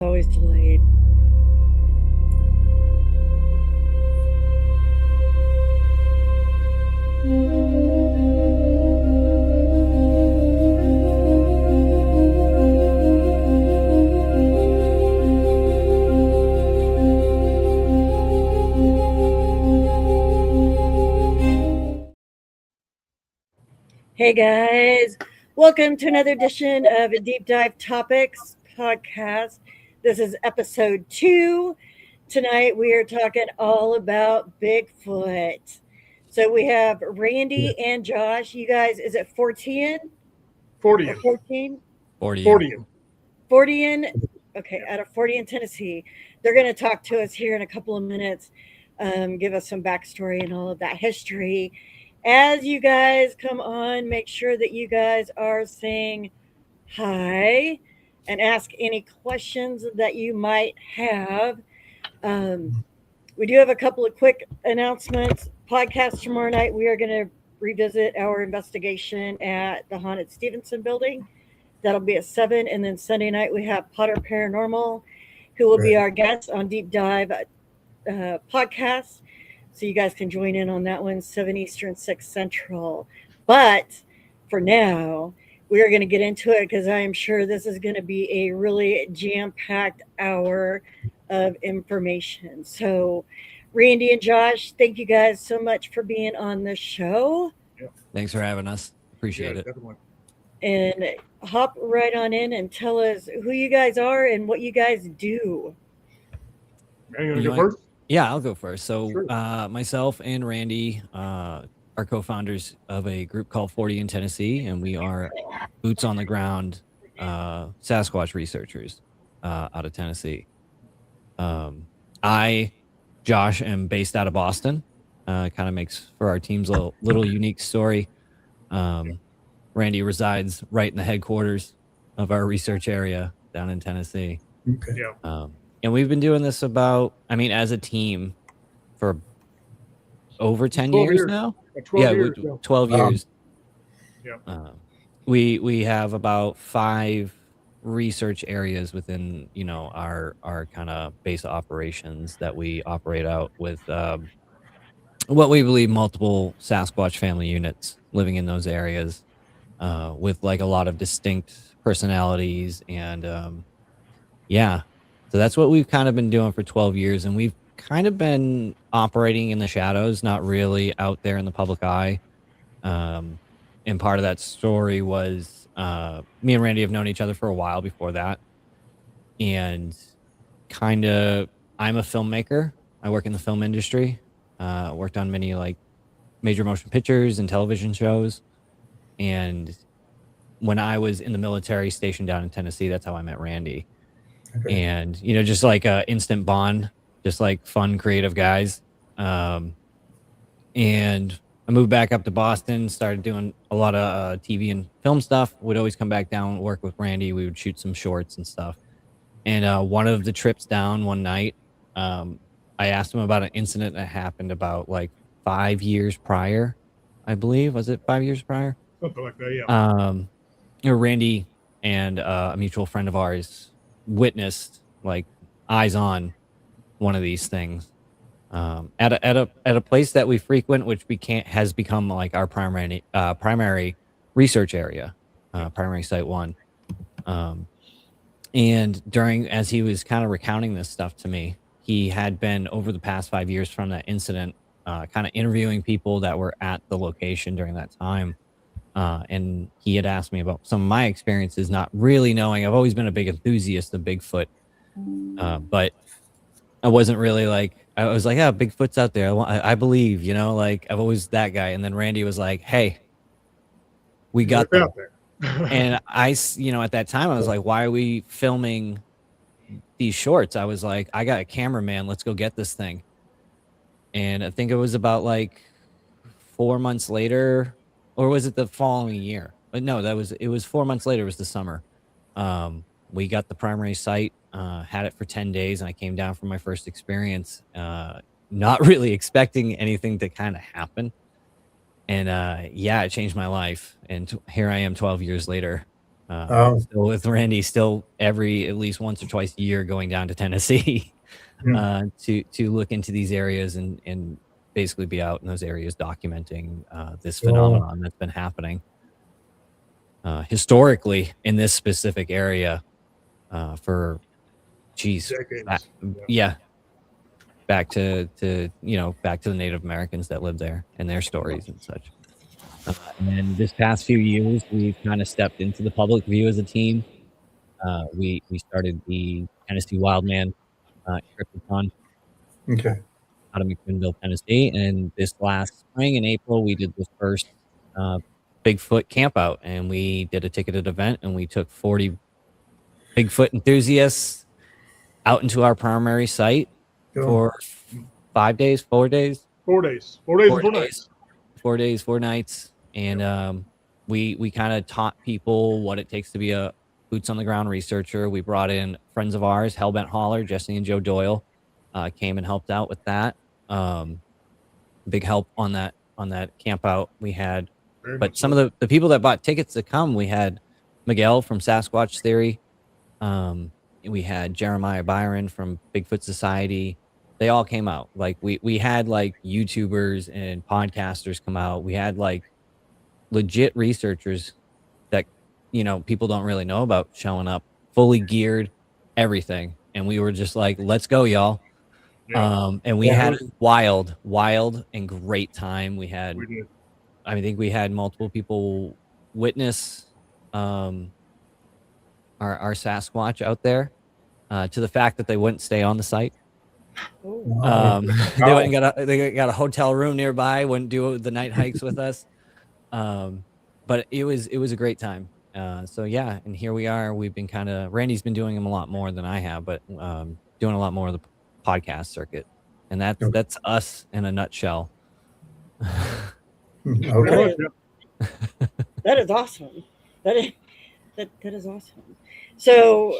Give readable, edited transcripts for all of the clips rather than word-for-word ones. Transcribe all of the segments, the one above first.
Always delayed. Hey guys, welcome to another edition of Deep Dive Topics podcast. This is episode 2. Tonight we are talking all about Bigfoot. So we have Randy and Josh. You guys, is it 14 or 40. 14? 40. Fortean, okay, out of Fortean, Tennessee. They're going to talk to us here in a couple of minutes, give us some backstory and all of that history. As you guys come on, make sure that you guys are saying hi and ask any questions that you might have. We do have a couple of quick announcements. Podcast tomorrow night, we are going to revisit our investigation at the Haunted Stevenson building. That'll be at 7. And then Sunday night, we have Potter Paranormal, who will be our guest on Deep Dive podcast. So you guys can join in on that one, 7 Eastern, 6 Central. But for now, we are going to get into it because I am sure this is going to be a really jam-packed hour of information. So Randy and Josh, thank you guys so much for being on the show. Thanks for having us. Appreciate it. Definitely. And hop right on in and tell us who you guys are and what you guys do. Are you going to go first? Yeah, I'll go first. So Sure. myself and Randy are co-founders of a group called Fortean Tennessee, and we are boots on the ground Sasquatch researchers out of Tennessee. Josh, am based out of Boston. Kind of makes for our team's little unique story. Randy resides right in the headquarters of our research area down in Tennessee. Okay. Yeah. And we've been doing this as a team for over 10 12 years years. now. 12 years. 12 years. Yeah. We have about 5 research areas within, our kind of base operations that we operate out with what we believe multiple Sasquatch family units living in those areas with like a lot of distinct personalities and so that's what we've kind of been doing for 12 years, and we've kind of been operating in the shadows, not really out there in the public eye. And part of that story was me and Randy have known each other for a while before that. And I'm a filmmaker. I work in the film industry. Worked on many like major motion pictures and television shows. And when I was in the military stationed down in Tennessee, that's how I met Randy. Okay. And, just like a instant bond, just like fun, creative guys. And I moved back up to Boston, started doing a lot of TV and film stuff. Would always come back down and work with Randy. We would shoot some shorts and stuff. And one of the trips down one night, I asked him about an incident that happened about like 5 years prior, I believe. Was it 5 years prior? Something like that, yeah. Randy and a mutual friend of ours witnessed, like, eyes on one of these things at a place that we frequent, which has become like our primary research area, primary site 1. And as he was kind of recounting this stuff to me, he had been over the past 5 years from that incident, kind of interviewing people that were at the location during that time. And he had asked me about some of my experiences, not really knowing. I've always been a big enthusiast of Bigfoot, but I wasn't really like, I was like, yeah, Bigfoot's out there. I believe, like I've always that guy. And then Randy was like, hey, we got them. Out there. And I, at that time I was like, why are we filming these shorts? I was like, I got a cameraman. Let's go get this thing. And I think it was about like 4 months later, or was it the following year? But no, it was 4 months later. It was the summer. We got the primary site, had it for 10 days, and I came down for my first experience, not really expecting anything to kind of happen. And it changed my life. And here I am 12 years later, Still with Randy, still at least once or twice a year going down to Tennessee to look into these areas and basically be out in those areas documenting this phenomenon that's been happening historically in this specific area for decades. back to back to the Native Americans that lived there and their stories and such. And this past few years, we've kind of stepped into the public view as a team. We started the Tennessee Wildman Cryptocon out of McMinnville, Tennessee, and this last spring in April, we did the first Bigfoot campout, and we did a ticketed event, and we took 40 Bigfoot enthusiasts out into our primary site for 5 days, 4 days, 4 days, 4 days, and 4 nights. 4 days, 4 nights, and we kind of taught people what it takes to be a boots on the ground researcher. We brought in friends of ours, Hellbent Hauler, Jesse and Joe Doyle, came and helped out with that. Big help on that camp out we had. But some of the people that bought tickets to come, we had Miguel from Sasquatch Theory. We had Jeremiah Byron from Bigfoot Society. They all came out. Like we had like YouTubers and podcasters come out. We had like legit researchers that, people don't really know about showing up, fully geared, everything. And we were just like, let's go, y'all. And we had a wild and great time. I think we had multiple people witness our Sasquatch out there to the fact that they wouldn't stay on the site. They went and got a hotel room nearby, wouldn't do the night hikes with us. But it was a great time. So yeah, and here we are. We've been Randy's been doing them a lot more than I have, but doing a lot more of the podcast circuit, and that's us in a nutshell. That is awesome. That is awesome. So,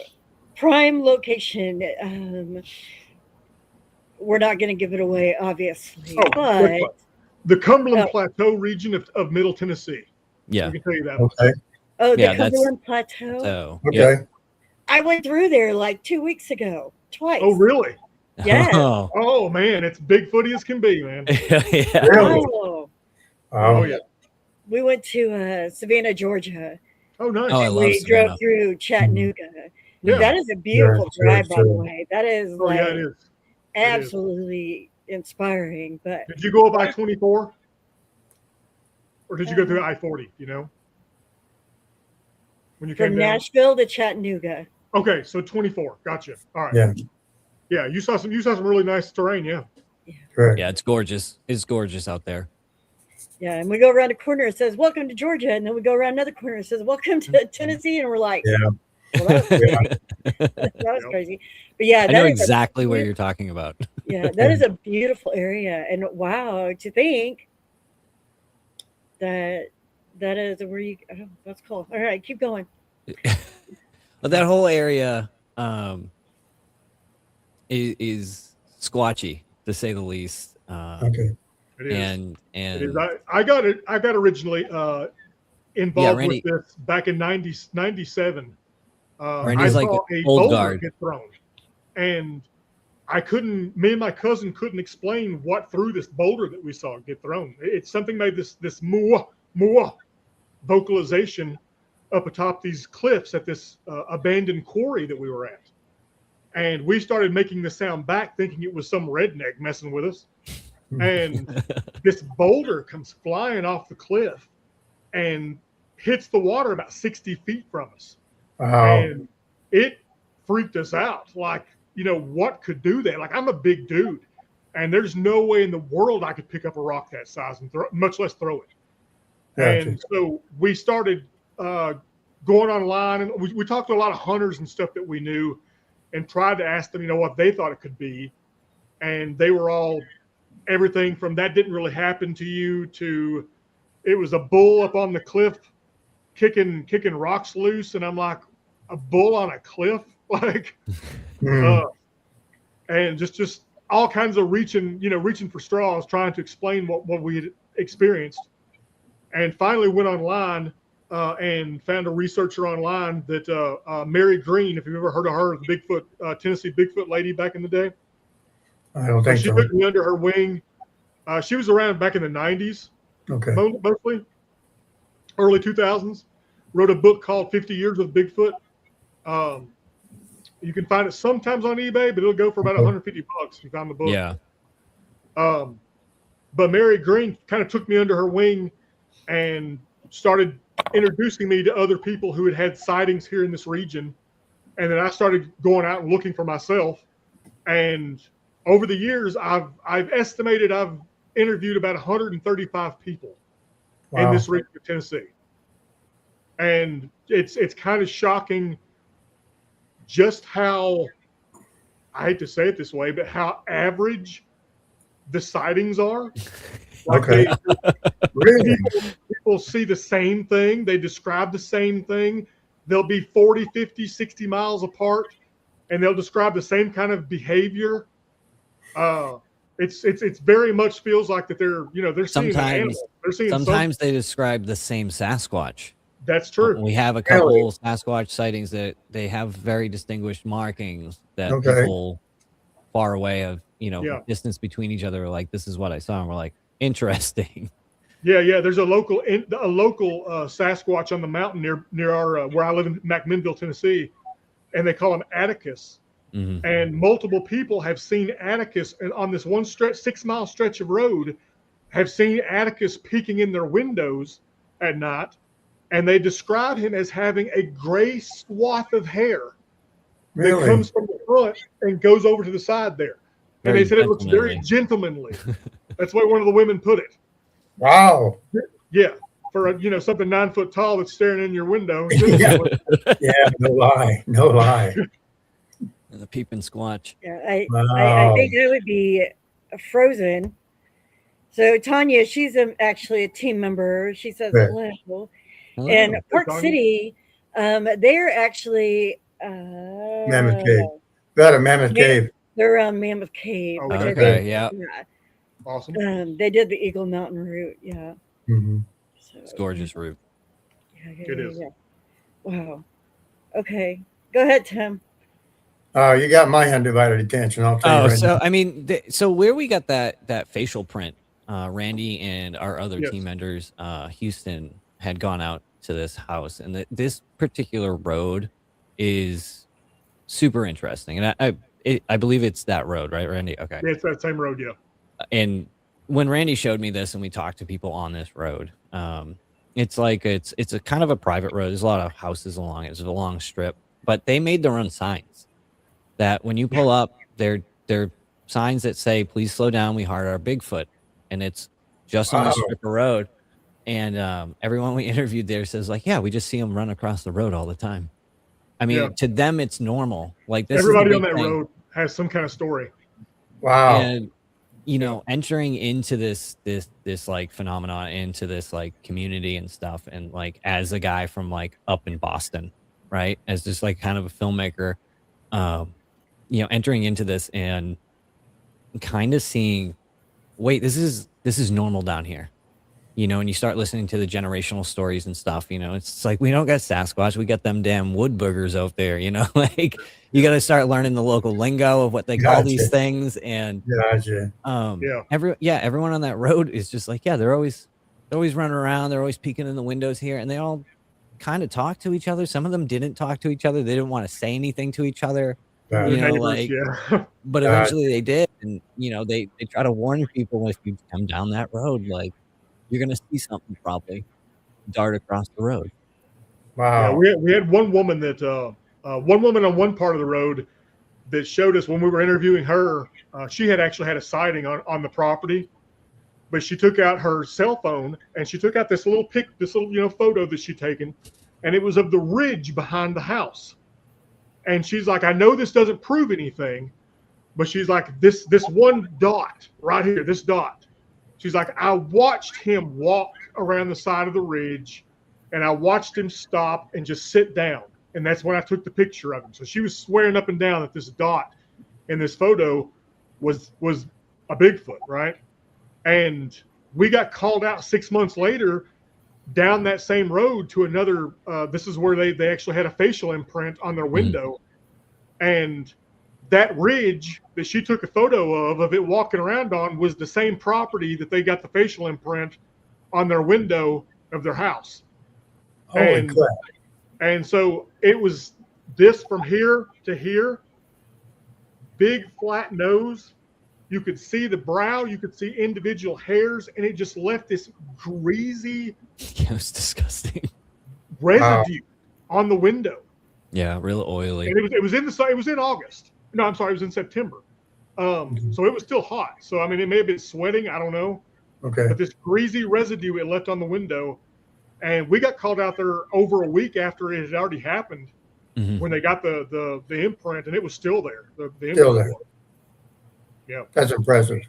prime location. We're not going to give it away, obviously, but the Cumberland Plateau region of Middle Tennessee. Yeah, I can tell you that. Okay. Oh, the Cumberland Plateau. So, Okay. I went through there like 2 weeks ago, twice. Oh, really? Yeah. Oh man, it's Bigfooty as can be, man. Yeah. Really? Oh yeah. We went to Savannah, Georgia. Oh nice. Oh, I love We Savannah. drove through Chattanooga. Yeah. That is a beautiful drive, by the true. way. That is Oh yeah, it is. absolutely inspiring. But Did you go up I-24? Or did you go through I-40, When you from came down? Nashville to Chattanooga. Okay, so 24. Gotcha. All right. Yeah. Yeah, you saw some really nice terrain, yeah. Correct. Yeah, it's gorgeous. It's gorgeous out there. Yeah, and we go around a corner, it says, "Welcome to Georgia," and then we go around another corner, it says, "Welcome to Tennessee," and we're like, Yeah. well, that was crazy. But yeah, I know that is exactly what you're talking about. Yeah, that is a beautiful area, and wow, to think that is where you. Oh, that's cool. All right, keep going. But that whole area is squatchy, to say the least. Okay. It is. And It is. I got originally involved Randy- with this back in 97. Randy's I like saw an a old boulder guard. get thrown, and me and my cousin couldn't explain what threw this boulder that we saw get thrown. It's something made this moo vocalization up atop these cliffs at this abandoned quarry that we were at. And we started making the sound back, thinking it was some redneck messing with us. And this boulder comes flying off the cliff and hits the water about 60 feet from us. Wow. And it freaked us out. Like, what could do that? Like, I'm a big dude, and there's no way in the world I could pick up a rock that size and much less throw it. Gotcha. And so we started going online, and we talked to a lot of hunters and stuff that we knew and tried to ask them, what they thought it could be. And they were all everything from that didn't really happen to you to it was a bull up on the cliff kicking rocks loose. And I'm like, a bull on a cliff? Like, and just all kinds of reaching for straws, trying to explain what we had experienced. And finally went online and found a researcher online that Mary Green, if you've ever heard of her, the Bigfoot, Tennessee Bigfoot lady back in the day. I don't think She so. took me under her wing. She was around back in the 90s, Okay. mostly early 2000s. Wrote a book called 50 Years with Bigfoot. You can find it sometimes on eBay, but it'll go for about $150 if you find the book. Yeah. But Mary Green kind of took me under her wing and started introducing me to other people who had had sightings here in this region. And then I started going out and looking for myself. And over the years, I've estimated I've interviewed about 135 people in this region of Tennessee. And it's kind of shocking just how, I hate to say it this way, but how average the sightings are. Like Really? people see the same thing. They describe the same thing. They'll be 40, 50, 60 miles apart, and they'll describe the same kind of behavior. It's very much feels like that they're seeing an animal. They're seeing sometimes they describe the same Sasquatch. That's true. We have a couple Sasquatch sightings that they have very distinguished markings that people far away of, distance between each other are like, this is what I saw. And we're like, interesting. Yeah. There's a local Sasquatch on the mountain near our where I live in McMinnville, Tennessee, and they call him Atticus. Mm-hmm. And multiple people have seen Atticus, and on this one 6-mile stretch of road, have seen Atticus peeking in their windows at night. And they describe him as having a gray swath of hair that comes from the front and goes over to the side there. And they said it looks very gentlemanly. That's what one of the women put it. Wow. Yeah. For something 9 foot tall that's staring in your window. Yeah, no lie. The peeping squatch. Yeah, I think I would be frozen. So Tanya, she's actually a team member. She says hello. And Park City, they're actually Mammoth Cave. That a Mammoth Cave. They're around Mammoth Cave. Oh, which okay, yeah. Awesome. They did the Eagle Mountain route. Yeah. Mm-hmm. So, It's a gorgeous route. Yeah, it is. Yeah. Wow. Okay. Go ahead, Tim. You got my undivided attention. I'll tell you right now. I mean, so where we got that facial print, Randy and our other team members, Houston, had gone out to this house, and this particular road is super interesting. And I believe it's that road, right, Randy? Okay. Yeah, it's that same road, yeah. And when Randy showed me this and we talked to people on this road, it's like it's a kind of a private road. There's a lot of houses along it. It's a long strip, but they made their own signs that when you pull up, they're signs that say, please slow down, we heart our Bigfoot. And it's just on the strip of road. And everyone we interviewed there says, like, yeah, we just see them run across the road all the time. I mean, to them, it's normal. Like, this everybody on that road has some kind of story. Wow. And entering into this like phenomenon, into this like community and stuff, and like as a guy from like up in Boston, right, as just like kind of a filmmaker, entering into this and kind of seeing, wait, this is normal down here. And you start listening to the generational stories and stuff, it's like, we don't got Sasquatch, we got them damn wood boogers out there, like you got to start learning the local lingo of what they call these things. And everyone on that road is just like, they're always running around, they're always peeking in the windows here, and they all kind of talk to each other. Some of them didn't talk to each other, they didn't want to say anything to each other, but eventually they did. And they try to warn people, if you come down that road, like, you're going to see something probably dart across the road. Wow. Yeah, we had one woman that one woman on one part of the road that showed us when we were interviewing her. She had actually had a sighting on the property, but she took out her cell phone and she took out this little photo that she'd taken, and it was of the ridge behind the house. And she's like, I know this doesn't prove anything, but she's like, this one dot right here, this dot. She's like, I watched him walk around the side of the ridge, and I watched him stop and just sit down. And that's when I took the picture of him. So she was swearing up and down that this dot in this photo was a Bigfoot, right? And we got called out 6 months later down that same road to another. This is where they actually had a facial imprint on their window, and that ridge that she took a photo of it walking around on was the same property that they got the facial imprint on their window of their house. Holy crap. And so it was this from here to here, big flat nose. You could see the brow, you could see individual hairs, and it just left this greasy, it was disgusting residue on the window. Yeah, real oily. And it was in August. No, I'm sorry, it was in September. So it was still hot. So I mean, it may have been sweating, I don't know. Okay. But this greasy residue it left on the window, and we got called out there over a week after it had already happened, when they got the imprint, and it was still there. The Still there. Yeah. That's impressive.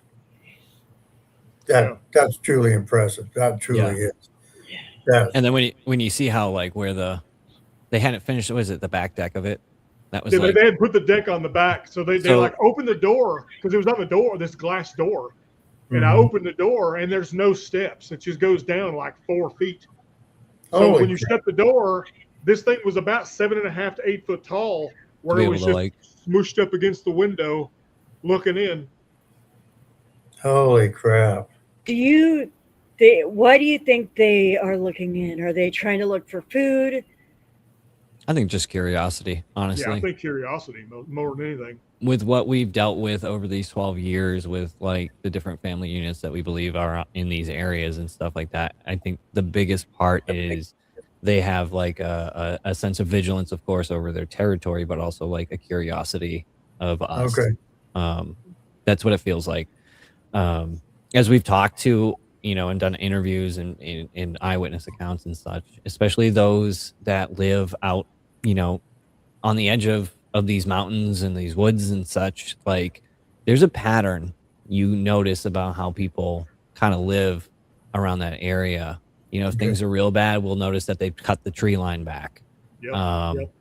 That's truly impressive. That truly is. Yeah. And then when you see how like where they hadn't finished, was it the back deck of it? That was Yeah, like, they had put the deck on the back, so they like opened the door because it was on the door, this glass door, and I opened the door and there's no steps. It just goes down like 4 feet. So when you shut the door, this thing was about 7.5 to 8 foot tall, where it was just like smooshed up against the window, looking in. Holy crap! Why do you think they are looking in? Are they trying to look for food? I think just curiosity, honestly. Yeah, I think curiosity more than anything. With what we've dealt with over these 12 years with like the different family units that we believe are in these areas and stuff like that, I think the biggest part is they have like a sense of vigilance, of course, over their territory, but also like a curiosity of us. Okay. That's what it feels like. As we've talked to, and done interviews and in eyewitness accounts and such, especially those that live out, on the edge of these mountains and these woods and such, like there's a pattern you notice about how people kind of live around that area. If things are real bad, we'll notice that they've cut the tree line back.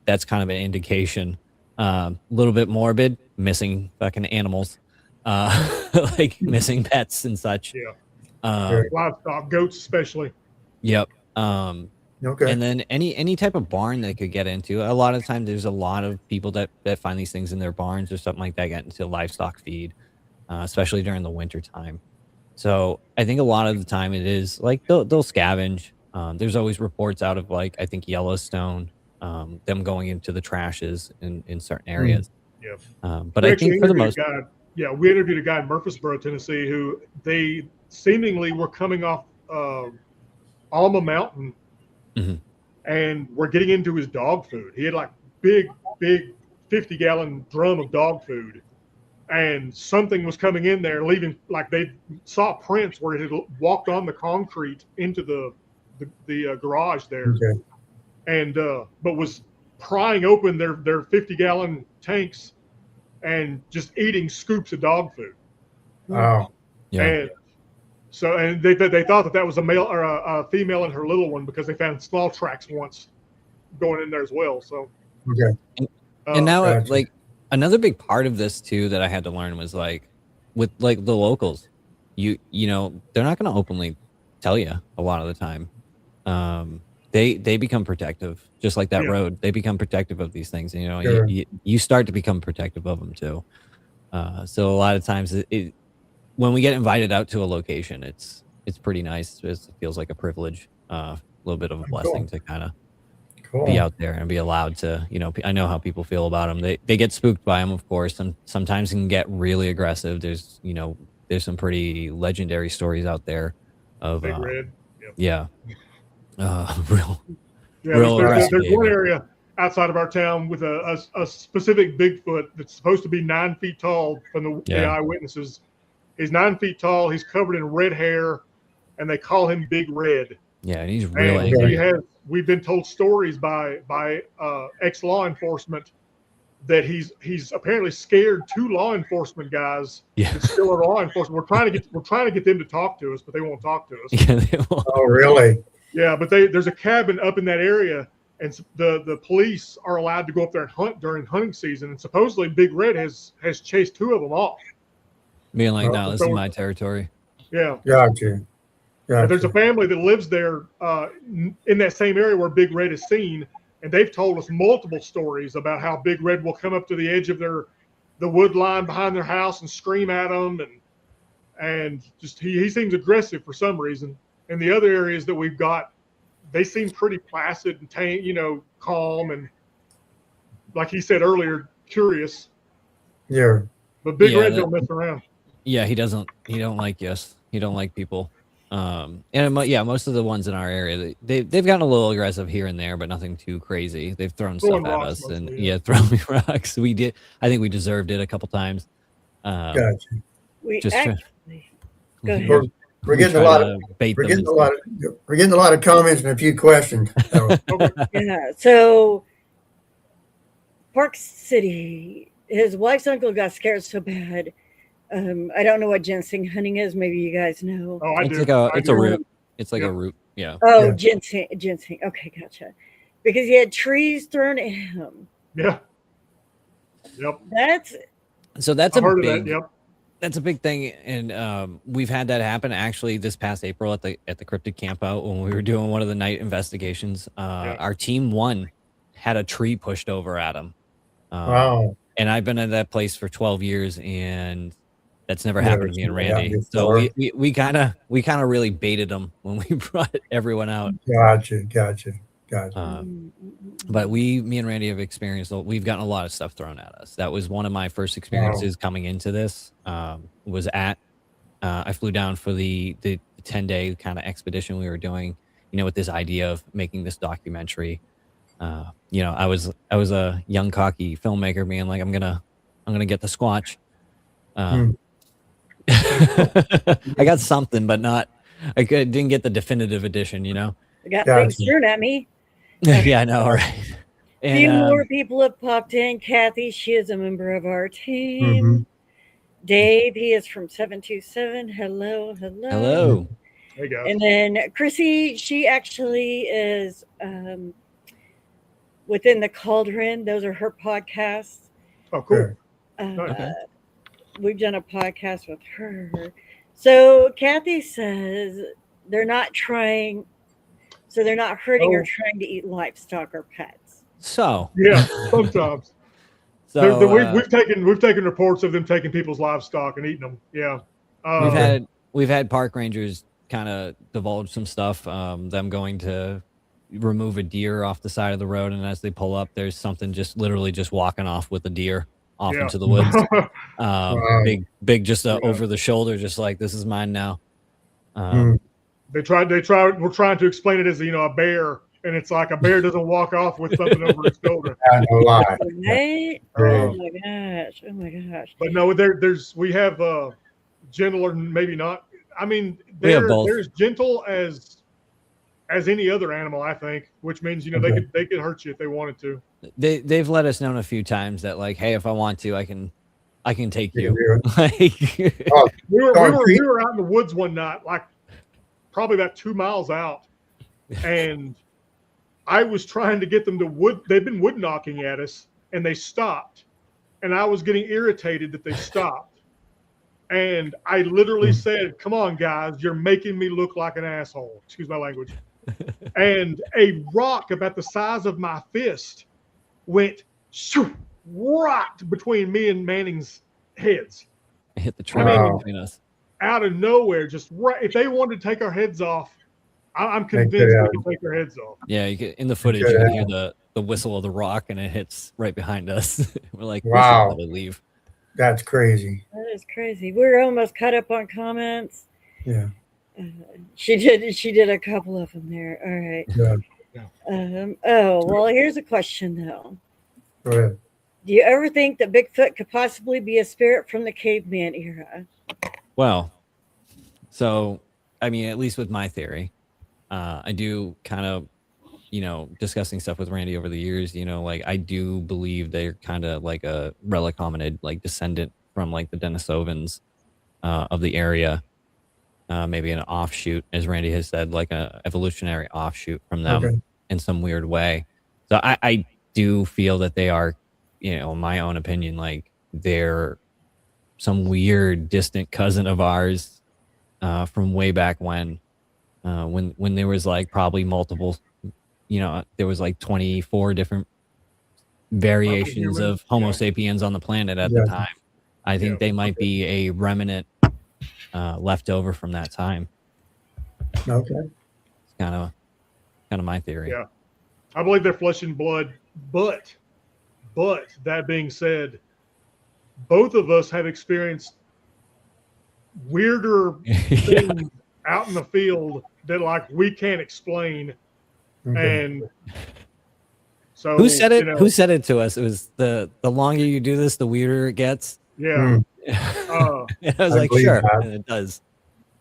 That's kind of an indication. A little bit morbid, missing fucking animals, like missing pets and such. Livestock, goats especially. Yep. Okay. And then any type of barn they could get into. A lot of times there's a lot of people that find these things in their barns or something like that, get into livestock feed, especially during the winter time. So I think a lot of the time it is like they'll scavenge. There's always reports out of like, I think Yellowstone, them going into the trashes in certain areas. But I think for the most part, we interviewed a guy in Murfreesboro, Tennessee, who they seemingly were coming off Alma Mountain, and were getting into his dog food. He had like big 50-gallon drum of dog food, and something was coming in there, leaving, like they saw prints where it had walked on the concrete into the garage there, and but was prying open their 50-gallon tanks and just eating scoops of dog food. Wow. And so, and they thought that was a male or a female and her little one, because they found small tracks once going in there as well. So, and now like another big part of this too that I had to learn was like with like the locals, they're not going to openly tell you a lot of the time. They become protective, just like that road. They become protective of these things. You start to become protective of them too. So a lot of times when we get invited out to a location, it's pretty nice. It feels like a privilege, a little bit of a blessing to kind of be out there and be allowed to, I know how people feel about them. They get spooked by them, of course, and sometimes can get really aggressive. There's some pretty legendary stories out there of Big Red. Real there's one area outside of our town with a specific Bigfoot that's supposed to be 9 feet tall from the eyewitnesses. He's 9 feet tall. He's covered in red hair, and they call him Big Red. Yeah, and he's real angry. We've been told stories by ex-law enforcement that he's apparently scared 2 law enforcement guys that still are law enforcement. We're trying to get them to talk to us, but they won't talk to us. Yeah, they won't. Oh, really? Yeah, but there's a cabin up in that area, and the police are allowed to go up there and hunt during hunting season. And supposedly Big Red has chased 2 of them off. Being like, no, this is my territory. Yeah. Gotcha. But there's a family that lives there in that same area where Big Red is seen, and they've told us multiple stories about how Big Red will come up to the edge of the wood line behind their house and scream at them, and just he seems aggressive for some reason. And the other areas that we've got, they seem pretty placid and calm, and like he said earlier, curious. Yeah. But Big Red don't mess around. Yeah, he don't like us. He don't like people. And most of the ones in our area, they've gotten a little aggressive here and there, but nothing too crazy. They've thrown stuff at us, mostly, and throwing rocks. I think we deserved it a couple times. Gotcha. Go ahead. We're getting a lot of comments and a few questions. So. Yeah. So Park City, his wife's uncle got scared so bad. I don't know what ginseng hunting is. Maybe you guys know. Oh, I do. It's a root. It's like a root. Yeah. Oh, yeah. Ginseng. Okay, gotcha. Because he had trees thrown at him. Yeah. Yep. That's a big. That, yep. That's a big thing, and we've had that happen actually this past April at the cryptid camp out when we were doing one of the night investigations. Our team 1 had a tree pushed over at him. Wow. And I've been at that place for 12 years, and that's never happened to me and Randy. So we kind of really baited them when we brought everyone out. Gotcha. But me and Randy have experienced. We've gotten a lot of stuff thrown at us. That was one of my first experiences coming into this. Was at I flew down for the 10-day kind of expedition we were doing. With this idea of making this documentary. I was a young cocky filmmaker being like, I'm gonna get the Squatch. I got something, but didn't get the definitive edition, I got things thrown at me. Yeah, I know, right? A few more people have popped in. Kathy, she is a member of our team. Mm-hmm. Dave, he is from 727. Hello. There you go. And then Chrissy, she actually is within the Cauldron. Those are her podcasts. Oh, cool. Okay. We've done a podcast with her. So Kathy says they're not hurting or trying to eat livestock or pets. So yeah, sometimes. We've taken reports of them taking people's livestock and eating them. Yeah. We've had park rangers kind of divulge some stuff. Them going to remove a deer off the side of the road, and as they pull up, there's something just literally just walking off with a deer off into the woods. Big, just over the shoulder, just like, this is mine now. We're trying to explain it as a bear, and it's like a bear doesn't walk off with something over his shoulder. No lie. Right? Oh my gosh. But no, we have gentle, or maybe not. I mean, they're as gentle as any other animal, I think, which means they could hurt you if they wanted to. They've let us know a few times that, like, hey, if I want to, I can take you. We were out in the woods one night, like probably about 2 miles out, and I was trying to get them to they've been wood knocking at us, and they stopped, and I was getting irritated that they stopped, and I literally said, "Come on, guys, you're making me look like an asshole." Excuse my language. And a rock about the size of my fist went right between me and Manning's heads. It hit the tree between us. Out of nowhere, just right. If they wanted to take our heads off, I'm convinced we can take our heads off. Yeah, in the footage, you can hear the whistle of the rock, and it hits right behind us. We're like, wow, we should leave. That's crazy. That is crazy. We're almost caught up on comments. Yeah. She did a couple of them there. All right. Yeah. Well, here's a question though. Go ahead. Do you ever think that Bigfoot could possibly be a spirit from the caveman era? Well, so I mean, at least with my theory, I do kind of, discussing stuff with Randy over the years. Like, I do believe they're kind of like a relic hominid, like descendant from like the Denisovans of the area. Maybe an offshoot, as Randy has said, like a evolutionary offshoot from them in some weird way. So I do feel that they are, in my own opinion, like they're some weird distant cousin of ours from way back when. when there was like probably multiple, there was like 24 different variations human, of Homo yeah. sapiens on the planet at Yeah. the time. I think they might be a remnant left over from that time. Okay. It's kind of my theory. Yeah, I believe they're flesh and blood. But that being said, both of us have experienced weirder Yeah. things out in the field that like we can't explain. Okay. And so Who said it? you know, Who said it to us? It was the longer you do this, the weirder it gets. yeah. And I was I like, believe sure, that. and it does.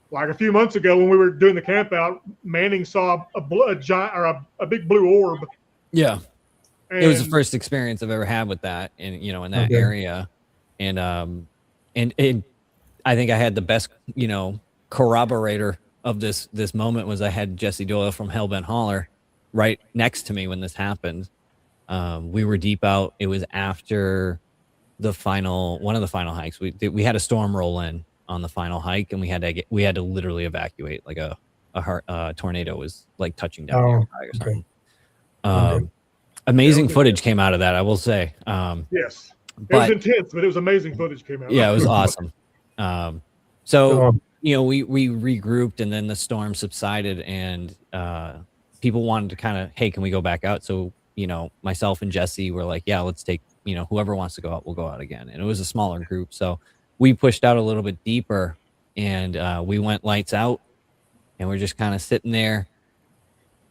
Like a few months ago when we were doing the camp out, Manning saw a giant or a big blue orb. Yeah. And It was the first experience I've ever had with that in that Okay. area. And I think I had the best, corroborator of this moment was I had Jesse Doyle from Hellbent Holler right next to me when this happened. We were deep out. It was after one of the final hikes. We had a storm roll in on the final hike, and we had to literally evacuate. Like a tornado was like touching down nearby or okay. something. Okay. Amazing footage came out of that, I will say. Yes, it was But intense, but it was amazing footage came out. yeah, it was awesome. So, We regrouped, and then the storm subsided, and people wanted to kind of, hey, can we go back out? So myself and Jesse were like, yeah, let's take, whoever wants to go out, we'll go out again. And it was a smaller group, so we pushed out a little bit deeper, and we went lights out, and we're just kind of sitting there,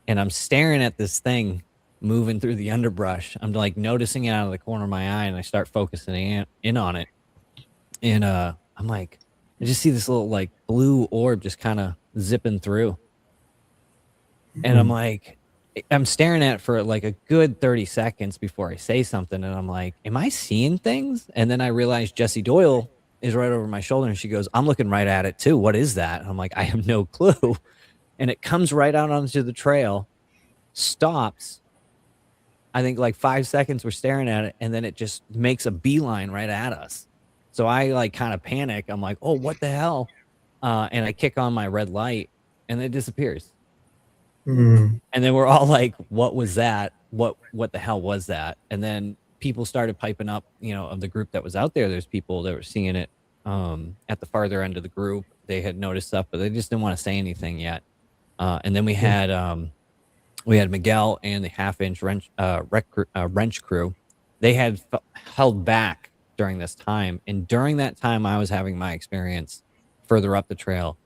and I'm staring at this thing moving through the underbrush. I'm like noticing it out of the corner of my eye, and I start focusing in on it, and I'm like, I just see this little like blue orb just kind of zipping through, and I'm like, I'm staring at it for like a good 30 seconds before I say something, and I'm like, am I seeing things? And then I realized Jessie Doyle is right over my shoulder, and she goes, I'm looking right at it too. What is that? And I'm like, I have no clue. And it comes right out onto the trail, stops. I think like 5 seconds we're staring at it, and then it just makes a beeline right at us. So I like kind of panic. I'm like, oh, what the hell? And I kick on my red light, and it disappears. And then we're all like, what was that? What the hell was that? And then people started piping up, of the group that was out there. There's people that were seeing it at the farther end of the group. They had noticed stuff, but they just didn't want to say anything yet. And then we had Miguel and the half-inch wrench crew. They had held back during this time. And during that time, I was having my experience further up the trail.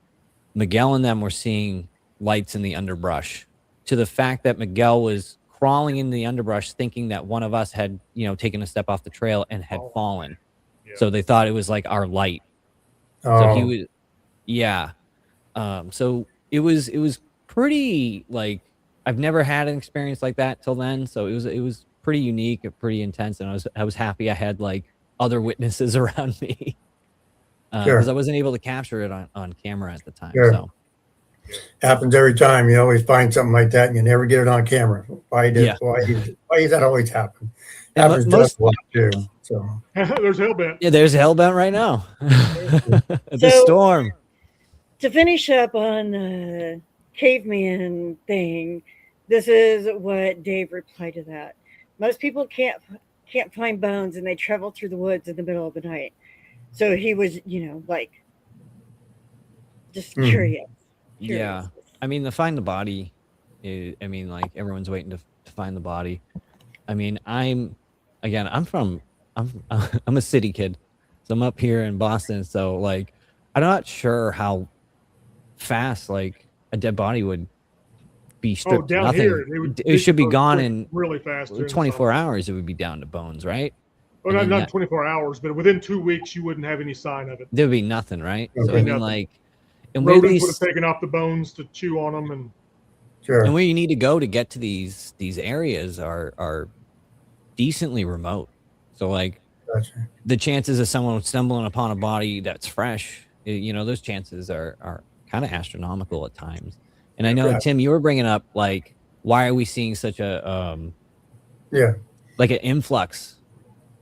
Miguel and them were seeing lights in the underbrush, to the fact that Miguel was crawling in the underbrush thinking that one of us had, taken a step off the trail and had fallen. Yeah. So they thought it was like our light. oh, So he was, yeah. So it was pretty, like, I've never had an experience like that till then. So it was pretty unique and pretty intense. And I was happy I had like other witnesses around me, because I wasn't able to capture it on camera at the time. Sure. So happens every time. You always find something like that, and you never get it on camera. Why does that always happen? And Happens just a lot too. So There's Hellbent. yeah, there's Hellbent right now. The So- storm. To finish up on the caveman thing, this is what Dave replied to that. Most people can't find bones, and they travel through the woods in the middle of the night. So he was, like, just curious. Yeah. I mean, to find the body, like everyone's waiting to find the body. I mean, I'm a city kid, so I'm up here in Boston. So like, I'm not sure how fast like a dead body would be stripped to down nothing. here, It should be gone in really fast. during the 24 summer. hours. It would be down to bones, right? Well, And not then 24 hours, but within 2 weeks, you wouldn't have any sign of it. There would be nothing, right? So Okay. I mean, Nothing. like, and where Rodents would these have taken off the bones to chew on them, and sure. and where you need to go to get to these areas are decently remote. So like, Gotcha. the chances of someone stumbling upon a body that's fresh, those chances are kind of astronomical at times. And I know, Yeah. Tim, you were bringing up like, why are we seeing such a like an influx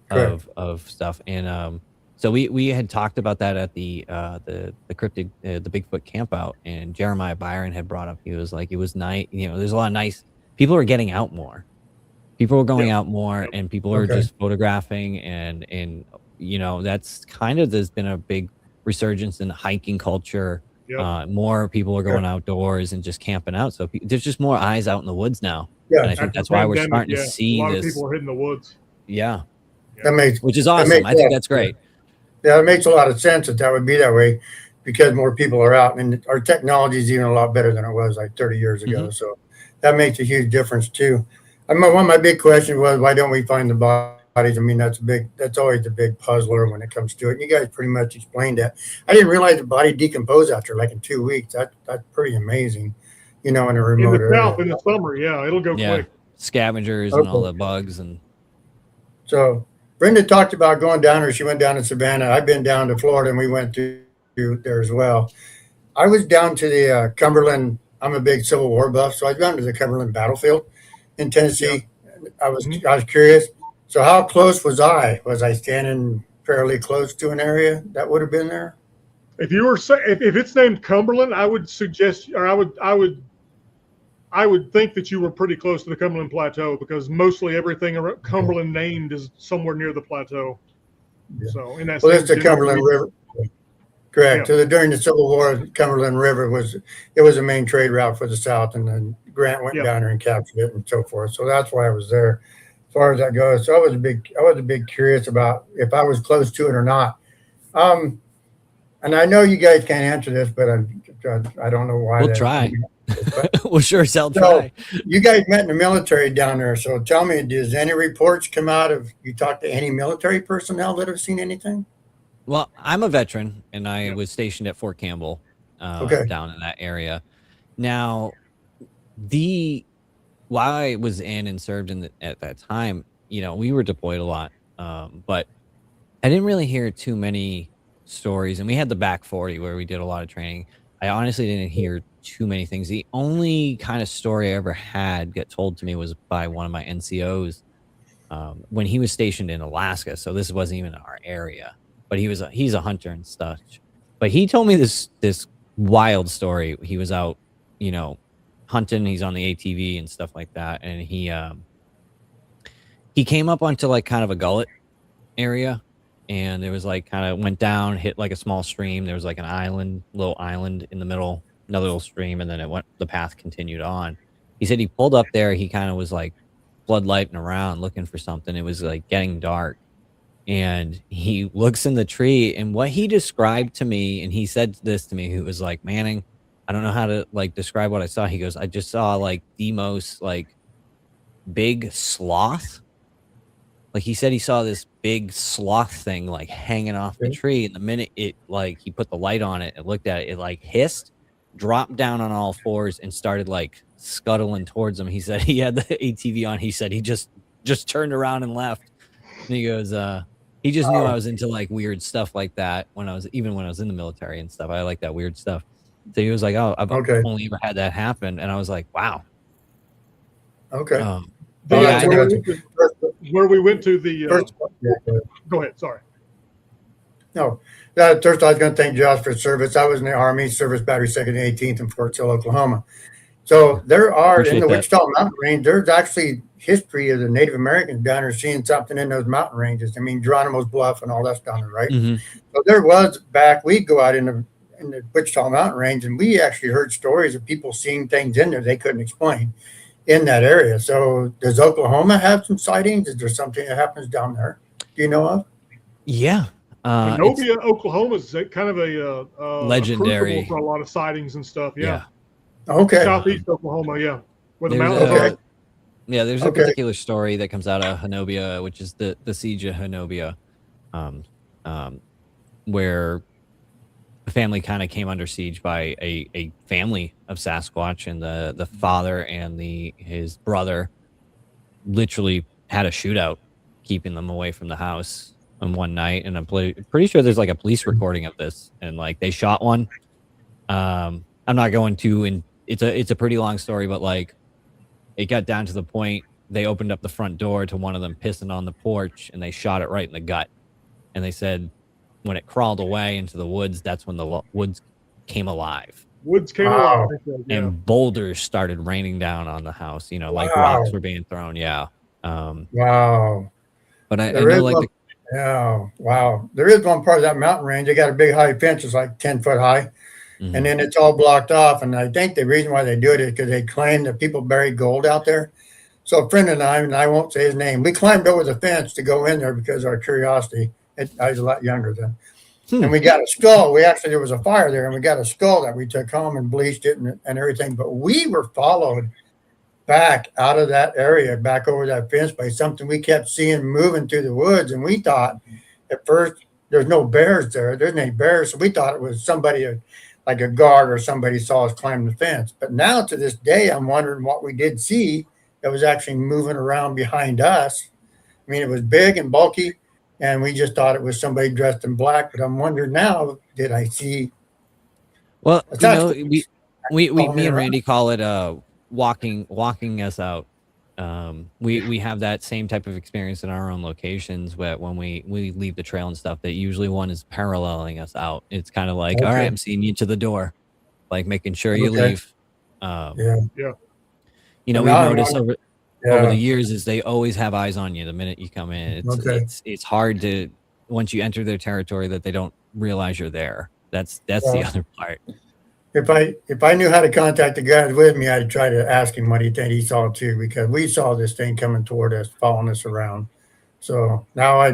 Correct. of stuff? And So we had talked about that at the cryptid the Bigfoot camp out, and Jeremiah Byron had brought up, he was like, it was nice, there's a lot of nice people are getting out more. People are going Yep. out more, Yep. and people are Okay. just photographing, and that's kind of, there's been a big resurgence in hiking culture. Yep. More people are going outdoors and just camping out. So there's just more eyes out in the woods now. Yeah. And I think After that's the why we're pandemic, starting to a see lot of this. people are hitting the woods. Yeah. That makes Which is that awesome. makes I think yeah, that's great. Yeah, it makes a lot of sense that would be that way because more people are out, and our technology is even a lot better than it was like 30 years ago. So that makes a huge difference too. I mean, one of my big questions was, why don't we find the bodies? I mean, that's always the big puzzler when it comes to it. You guys pretty much explained that. I didn't realize the body decomposed after like in 2 weeks. That's pretty amazing, in a In remote the area. south, in the summer, yeah, it'll go Yeah. quick. Scavengers and all Okay. the bugs and So Brenda talked about going down there. She went down to Savannah. I've been down to Florida, and we went to there as well. I was down to the Cumberland. I'm a big Civil War buff, so I was down to the Cumberland battlefield in Tennessee. I was Mhm. I was curious. So how close was I? Was I standing fairly close to an area that would have been there? If you were if it's named Cumberland, I would suggest, or I would think that you were pretty close to the Cumberland Plateau, because mostly everything around Cumberland named is somewhere near the plateau. Yeah. So in that Well, same it's the general Cumberland region. River. Correct. Yeah. So during the Civil War, the Cumberland River was a main trade route for the South, and then Grant went Yeah. down there and captured it and so forth. So that's why I was there. As far as that goes, so I was a big curious about if I was close to it or not. And I know you guys can't answer this, but I don't know why. we'll try. We'll sure as hell So try. you guys met in the military down there. So tell me, does any reports come out of you talked to any military personnel that have seen anything? Well, I'm a veteran, and I was stationed at Fort Campbell Okay. down in that area. Now, while I was in and served at that time, we were deployed a lot, but I didn't really hear too many stories. And we had the back 40 where we did a lot of training. I honestly didn't hear too many things. The only kind of story I ever had get told to me was by one of my NCOs when he was stationed in Alaska. So this wasn't even our area, but he's a hunter and stuff. But he told me this wild story. He was out, hunting. He's on the ATV and stuff like that, and he came up onto like kind of a gullet area, and it was like kind of went down, hit like a small stream. There was like little island in the middle, another little stream, and then the path continued on. He said he pulled up there. He kind of was like floodlighting around looking for something. It was like getting dark, and he looks in the tree, and what he described to me, and he said this to me, he was like, Manning, I don't know how to like describe what I saw. He goes, I just saw like the most like big sloth. Like he said he saw this big sloth thing like hanging off the tree, and the minute it like he put the light on it and looked at it, it like hissed, dropped down on all fours, and started like scuttling towards him. He said he had the ATV on. He said he just turned around and left. And he goes, he just knew I was into like weird stuff like that when I was in the military and stuff. I like that weird stuff. So he was like, oh, I've only ever had that happen. And I was like, wow. Okay. Where we went to the go ahead. Sorry. No. First, I was going to thank Josh for service. I was in the Army, Service Battery 2nd and 18th in Fort Sill, Oklahoma. So there are, in the Wichita Mountain Range, there's actually history of the Native Americans down there seeing something in those mountain ranges. I mean, Geronimo's Bluff and all that's down there, right? Mm-hmm. So there was we'd go out in the Wichita Mountain Range, and we actually heard stories of people seeing things in there they couldn't explain in that area. So does Oklahoma have some sightings? Is there something that happens down there? Do you know of? Yeah. Honobia, Oklahoma is kind of a legendary for a lot of sightings and stuff. Yeah. Okay. Southeast Oklahoma, yeah. Where the mountains are. Yeah, there's a particular story that comes out of Honobia, which is the siege of Honobia, where the family kind of came under siege by a family of Sasquatch, and the father and his brother literally had a shootout, keeping them away from the house on one night. And I'm pretty sure there's like a police recording of this, and like they shot one. I'm not going to, it's a pretty long story, but like it got down to the point they opened up the front door to one of them pissing on the porch, and they shot it right in the gut. And they said when it crawled away into the woods, that's when the woods came alive. Woods came Wow. alive. Yeah. And boulders started raining down on the house, you know, like Wow. rocks were being thrown. Yeah. Wow. But I There know is like one, yeah, wow. There is one part of that mountain range. They got a big high fence. It's like 10 foot high. Mhm. And then it's all blocked off. And I think the reason why they do it is because they claim that people buried gold out there. So a friend and I won't say his name, we climbed over the fence to go in there because of our curiosity. I was a lot younger then. And we got a skull. There was a fire there, and we got a skull that we took home and bleached it and everything. But we were followed back out of that area, back over that fence by something we kept seeing moving through the woods. And we thought at first there's no bears there. There's no bears. So we thought it was somebody like a guard or somebody saw us climb the fence. But now to this day, I'm wondering what we did see that was actually moving around behind us. I mean, it was big and bulky, and we just thought it was somebody dressed in black. But I'm wondering now, did I see? Well, It's you know, actually- me and Randy call it walking us out. We have that same type of experience in our own locations where when we leave the trail and stuff, that usually one is paralleling us out. It's kind of like, all right, I'm seeing you to the door, like making sure you leave. Yeah. You know, But we've now I noticed wonder- over the years is they always have eyes on you the minute you come in. Okay. It's hard to, once you enter their territory, that they don't realize you're there. That's the Well, other part. If I knew how to contact the guys with me, I'd try to ask him what he think he saw too, because we saw this thing coming toward us, following us around. So now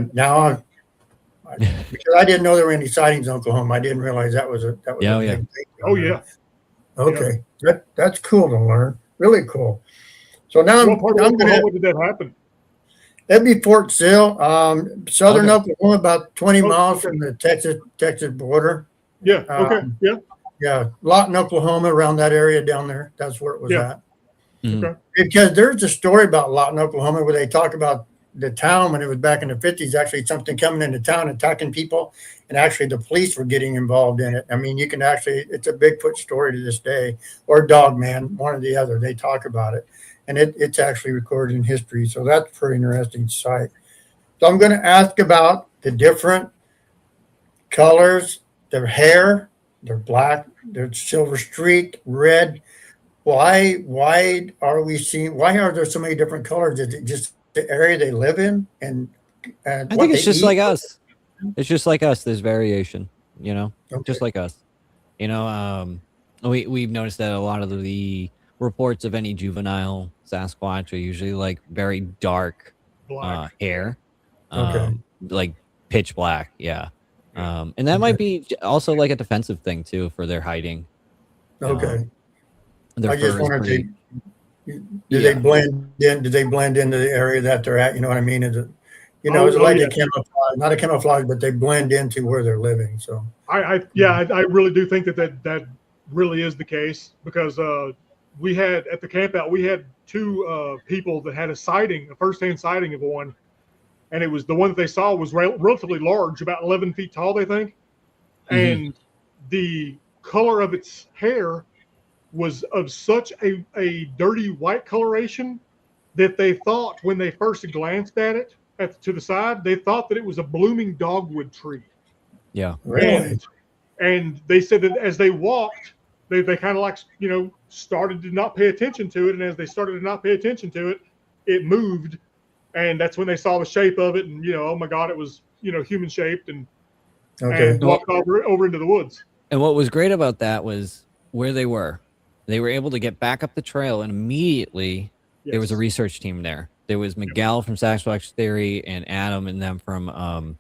because I didn't know there were any sightings in Oklahoma. I didn't realize that was a Yeah, big yeah. thing. Oh yeah. Okay. That's cool to learn. Really cool. So now What part of I'm gonna Oklahoma did that happen? that'd be Fort Sill, southern Okay. Oklahoma, about 20 Oh, miles okay. from the Texas border. Yeah. Okay. Yeah. Yeah, Lawton, Oklahoma, around that area down there. That's where it was Yeah. at. Mhm. Okay. Because there's a story about Lawton, Oklahoma, where they talk about the town when it was back in the 50s, actually something coming into town attacking people, and actually the police were getting involved in it. I mean, you can actually, it's a Bigfoot story to this day, or Dog Man, one or the other. They talk about it, and it's actually recorded in history. So that's a pretty interesting sight. So I'm going to ask about the different colors, their hair. They're black, they're silver streaked, red. Why are there so many different colors? Is it just the area they live in? And I what think it's they just eat? like us. It's just like us. There's variation, you know, Okay. just like us. You know, we've noticed that a lot of the reports of any juvenile Sasquatch are usually like very dark Black. hair, Okay. like pitch black. Yeah. And that might be also like a defensive thing too for their hiding. Okay. Their I just fur is wanted pretty- to. Do Yeah. they blend in? Do they blend into the area that they're at? You know what I mean? Is it, is it Oh, like yeah. a camouflage? Not a camouflage, but they blend into where they're living. So I really do think that really is the case, because we had at the camp out, we had two people that had a first-hand sighting of one, and it was the one that they saw was relatively large, about 11 feet tall, they think, and the color of its hair was of such a dirty white coloration that they thought, when they first glanced at it to the side, they thought that it was a blooming dogwood tree. Yeah. really, And they said that as they walked, they kind of like, started to not pay attention to it. And as they started to not pay attention to it, it moved. And that's when they saw the shape of it. And, oh my God, it was, human shaped, and walked over into the woods. And what was great about that was where they were. They were able to get back up the trail, and immediately there was a research team there. There was Miguel from Sasquatch Theory and Adam and them from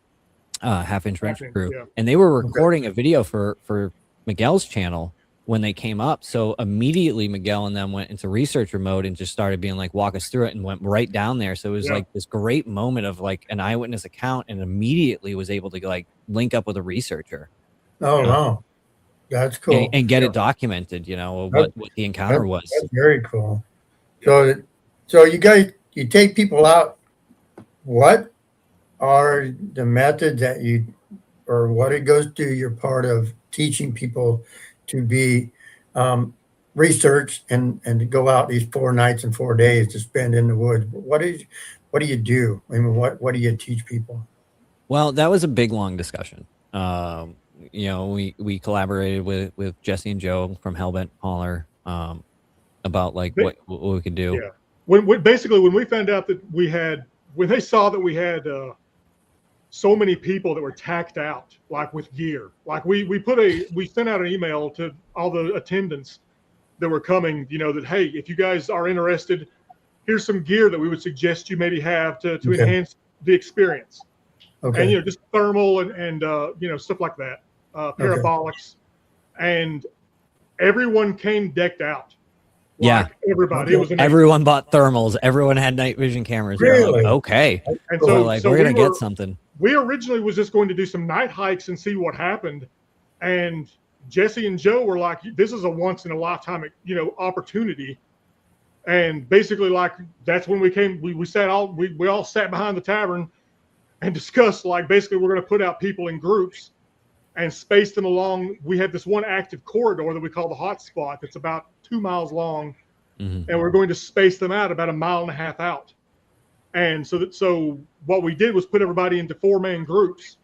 Half Inch Wrench Crew. Yeah. And they were recording a video for Miguel's channel when they came up. So immediately Miguel and them went into researcher mode and just started being like, walk us through it, and went right down there. So it was like this great moment of like an eyewitness account, and immediately was able to like link up with a researcher. Oh wow, that's cool. And get it documented, what the encounter was. That's very cool. So you guys, you take people out. What are the methods that or what it goes through? You're part of teaching people to be research and to go out these 4 nights and 4 days to spend in the woods. What do you do? I mean, what do you teach people? Well, that was a big, long discussion. We collaborated with Jesse and Joe from Hellbent Hauler about like They- what we could do. Yeah. When we found out that when they saw that we had so many people that were tacked out, like with gear, like we sent out an email to all the attendants that were coming, that, hey, if you guys are interested, here's some gear that we would suggest you maybe have to Okay. enhance the experience. Okay. And, just thermal and stuff like that, parabolics. And everyone came decked out. Yeah. Everybody. It was amazing. Everyone bought thermals. Everyone had night vision cameras. We were Really? like, okay. And So we're so we're going to we get something. We originally was just going to do some night hikes and see what happened. And Jesse and Joe were like, this is a once in a lifetime, opportunity. And basically, like, that's when we all sat behind the tavern and discussed, like, basically we're going to put out people in groups and space them along. We have this one active corridor that we call the hot spot that's about 2 miles long. Mm-hmm. And we're going to space them out about 1.5 miles out. And so what we did was put everybody into 4-man groups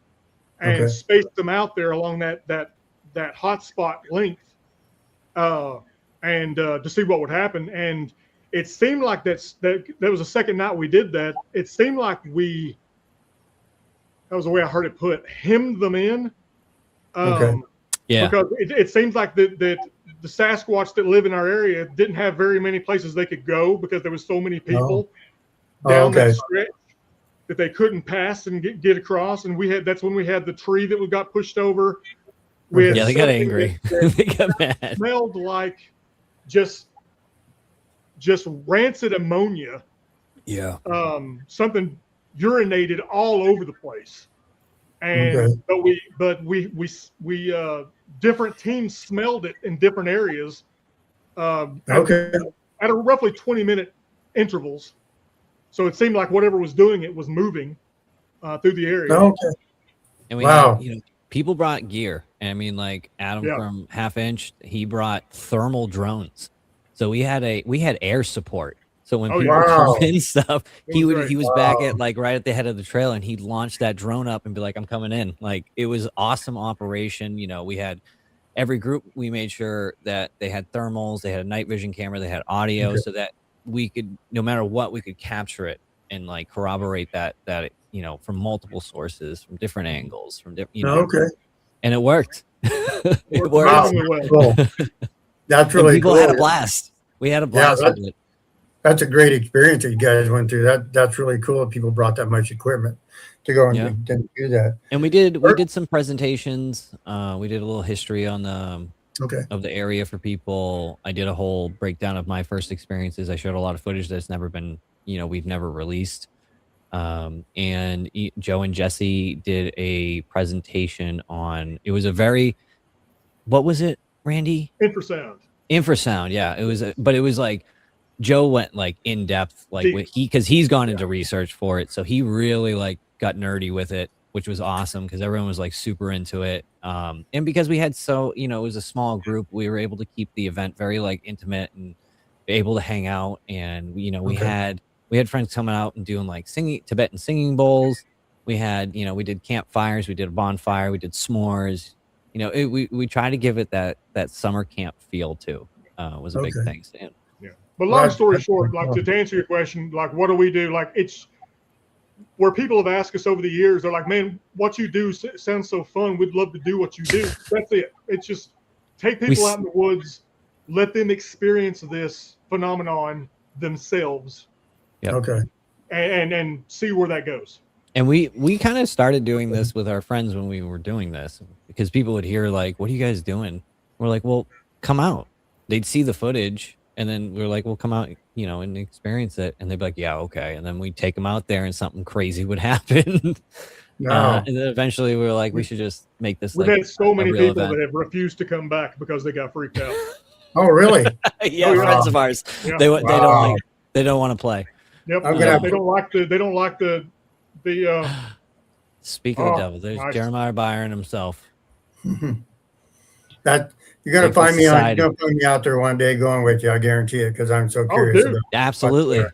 and space them out there along that hotspot length, and to see what would happen. And it seemed like that was the second night we did that. It seemed like that was the way I heard it put, hemmed them in. Yeah. Because it seems like that the Sasquatch that live in our area didn't have very many places they could go because there was so many people down that stretch that they couldn't pass and get across. And that's when we had the tree that we got pushed over. They got angry. They got mad. Smelled like just rancid ammonia. Yeah. Something urinated all over the place. And but we different teams smelled it in different areas. At a roughly 20-minute intervals. So it seemed like whatever was doing it was moving through the area. And we had, people brought gear. And I mean, like Adam from Half Inch, he brought thermal drones. So we had air support. So when people come in stuff, he was back at like right at the head of the trail, and he'd launch that drone up and be like, I'm coming in. Like, it was awesome operation. We had every group, we made sure that they had thermals, they had a night vision camera, they had audio, so that we could, no matter what, we could capture it and like corroborate that from multiple sources, from different angles, from different, and it worked. It worked. Cool. That's really people cool. had a blast. We had a blast with it. That's a great experience that you guys went through. That's really cool. People brought that much equipment to go and do that. And we did some presentations. We did a little history on the of the area for people. I did a whole breakdown of my first experiences. I showed a lot of footage that's never been, we've never released. And Joe and Jesse did a presentation on, it was a very, what was it, Randy? Infrasound. Yeah. But it was like, Joe went like in depth, like because he's gone into research for it. So he really like got nerdy with it, which was awesome because everyone was like super into it. And because we had it was a small group, we were able to keep the event very like intimate and able to hang out. And, we had friends coming out and doing like Tibetan singing bowls. We had, we did campfires, we did a bonfire, we did s'mores. We try to give it that summer camp feel too. Was a big thing, Stan. But long story short, like to answer your question, like what do we do? Like it's where people have asked us over the years, they're like, man, what you do sounds so fun. We'd love to do what you do. That's it. It's just take people out in the woods, let them experience this phenomenon themselves. And see where that goes. And we kind of started doing this with our friends when we were doing this because people would hear like, what are you guys doing? We're like, well, come out. They'd see the footage. And then we were like, well, come out, and experience it. And they'd be like, yeah, okay. And then we'd take them out there and something crazy would happen. And then eventually we were like, we should just make this We've like had so many people event. that have refused to come back because they got freaked out. Oh, really? Friends of ours. Yeah. They don't want to play. Yep. They don't like the Speak of the devil, there's Jeremiah Byron himself. That you're gonna find me out there one day going with you. I guarantee it because I'm so curious. Absolutely.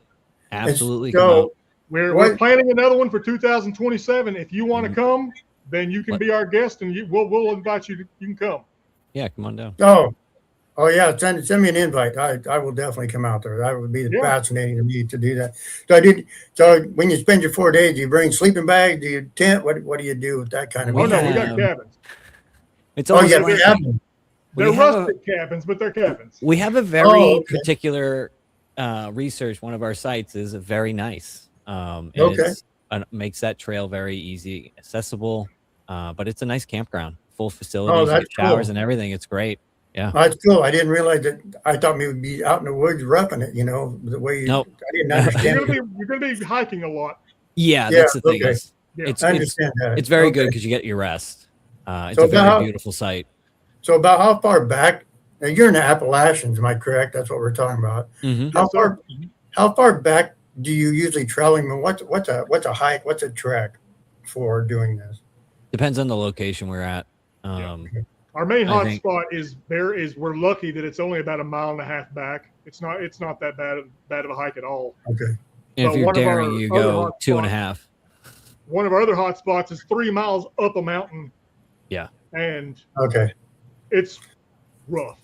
So we're planning another one for 2027. If you want to come, then you can be our guest, and we'll invite you. You can come. Yeah, come on down. Oh yeah, send me an invite. I will definitely come out there. That would be fascinating to me to do that. So when you spend your 4 days, do you bring sleeping bags? Do you tent? What do you do with that kind of? Oh no, we got cabins. It's always they're rustic cabins, but they're cabins. We have a very particular research. One of our sites is very nice. And it makes that trail very easy, accessible. But it's a nice campground, full facilities, showers and everything. It's great. Yeah, that's cool. I didn't realize that. I thought we would be out in the woods roughing it. The way you. Nope. I didn't understand. You're going to be hiking a lot. Yeah, that's the thing. I understand that. It's very good because you get your rest. It's a very beautiful site. So about how far back? Now you're in the Appalachians, am I correct? That's what we're talking about. Mm-hmm. How far back do you usually travel? I mean, what's a hike? What's a trek for doing this? Depends on the location we're at. Our main hotspot is we're lucky that it's only about 1.5 miles back. It's not that bad of a hike at all. Okay. And if you're daring, you go 2.5. One of our other hotspots is 3 miles up a mountain. Yeah. And it's rough.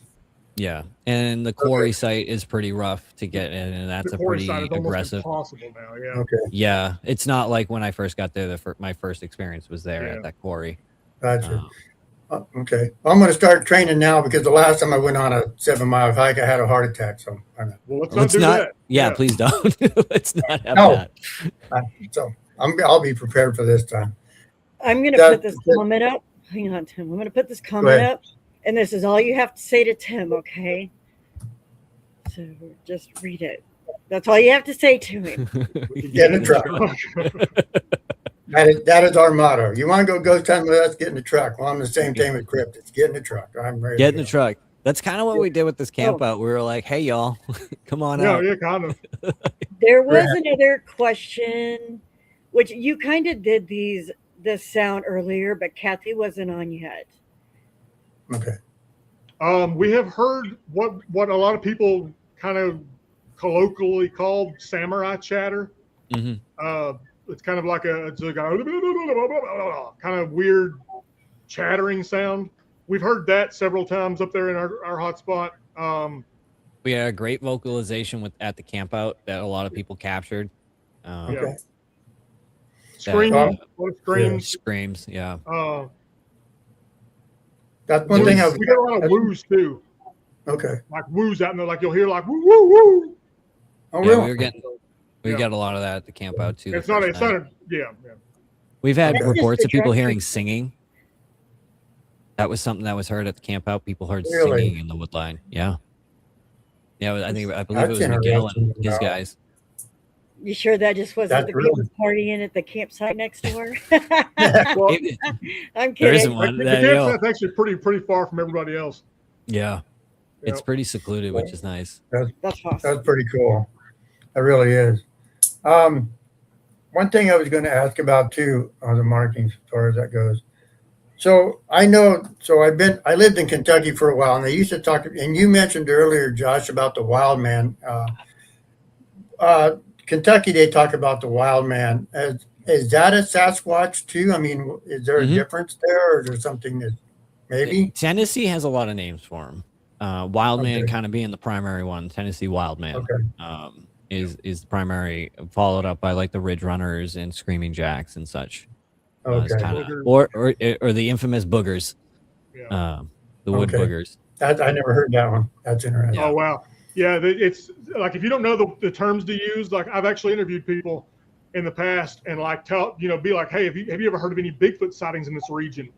Yeah, and the quarry site is pretty rough to get in, and that's a pretty aggressive. Impossible now, yeah. Okay. Yeah, it's not like when I first got there. My first experience was there at that quarry. Gotcha. Okay, well, I'm going to start training now because the last time I went on a 7-mile hike, I had a heart attack. So, let's not do that. Yeah, please don't. Let's not have that. So I'll be prepared for this time. I'm going to put this comment up. Hang on, Tim. I'm going to put this comment up, and this is all you have to say to Tim, okay? So just read it. That's all you have to say to him. Get in the truck. That is our motto. You want to go ghost hunting with us? Get in the truck. Well, I'm the same thing with cryptids. Get in the truck. I'm ready. Get in the truck. That's kind of what we did with this camp out. We were like, "Hey, y'all, come on out." Yeah, kind of. There was another question, which you kind of did this sound earlier, but Kathy wasn't on yet. Okay. We have heard what a lot of people kind of colloquially call samurai chatter. Mm-hmm. It's kind of like a kind of weird chattering sound. We've heard that several times up there in our hotspot. We had a great vocalization at the camp out that a lot of people captured. Screams. Screams, yeah. That's one thing. We got a lot of woos too. Okay. Like woos out in there, like you'll hear like woo woo woo. Oh, really? We got a lot of that at the camp out too. It's not yeah. We've had reports of people hearing singing. That was something that was heard at the camp out. People heard singing in the woodline. Yeah. Yeah, I believe it was Miguel and his guys. You sure that just wasn't the people partying at the campsite next door? I'm kidding. There isn't one. The campsite's actually pretty far from everybody else. Yeah. It's pretty secluded, which is nice. That's awesome. That's pretty cool. It really is. One thing I was going to ask about too on the markings as far as that goes. So I lived in Kentucky for a while, and they used to talk, and you mentioned earlier, Josh, about the wild man. Kentucky, they talk about the wild man. Is that a Sasquatch too? I mean, is there a difference there, or is there something that maybe? Tennessee has a lot of names for him. Wild man kind of being the primary one. Tennessee wild man is the primary, followed up by like the Ridge Runners and Screaming Jacks and such. Or the infamous boogers, the wood boogers. I never heard that one. That's interesting. Oh wow, yeah. It's like if you don't know the terms to use, like I've actually interviewed people in the past and like be like, hey, have you ever heard of any Bigfoot sightings in this region?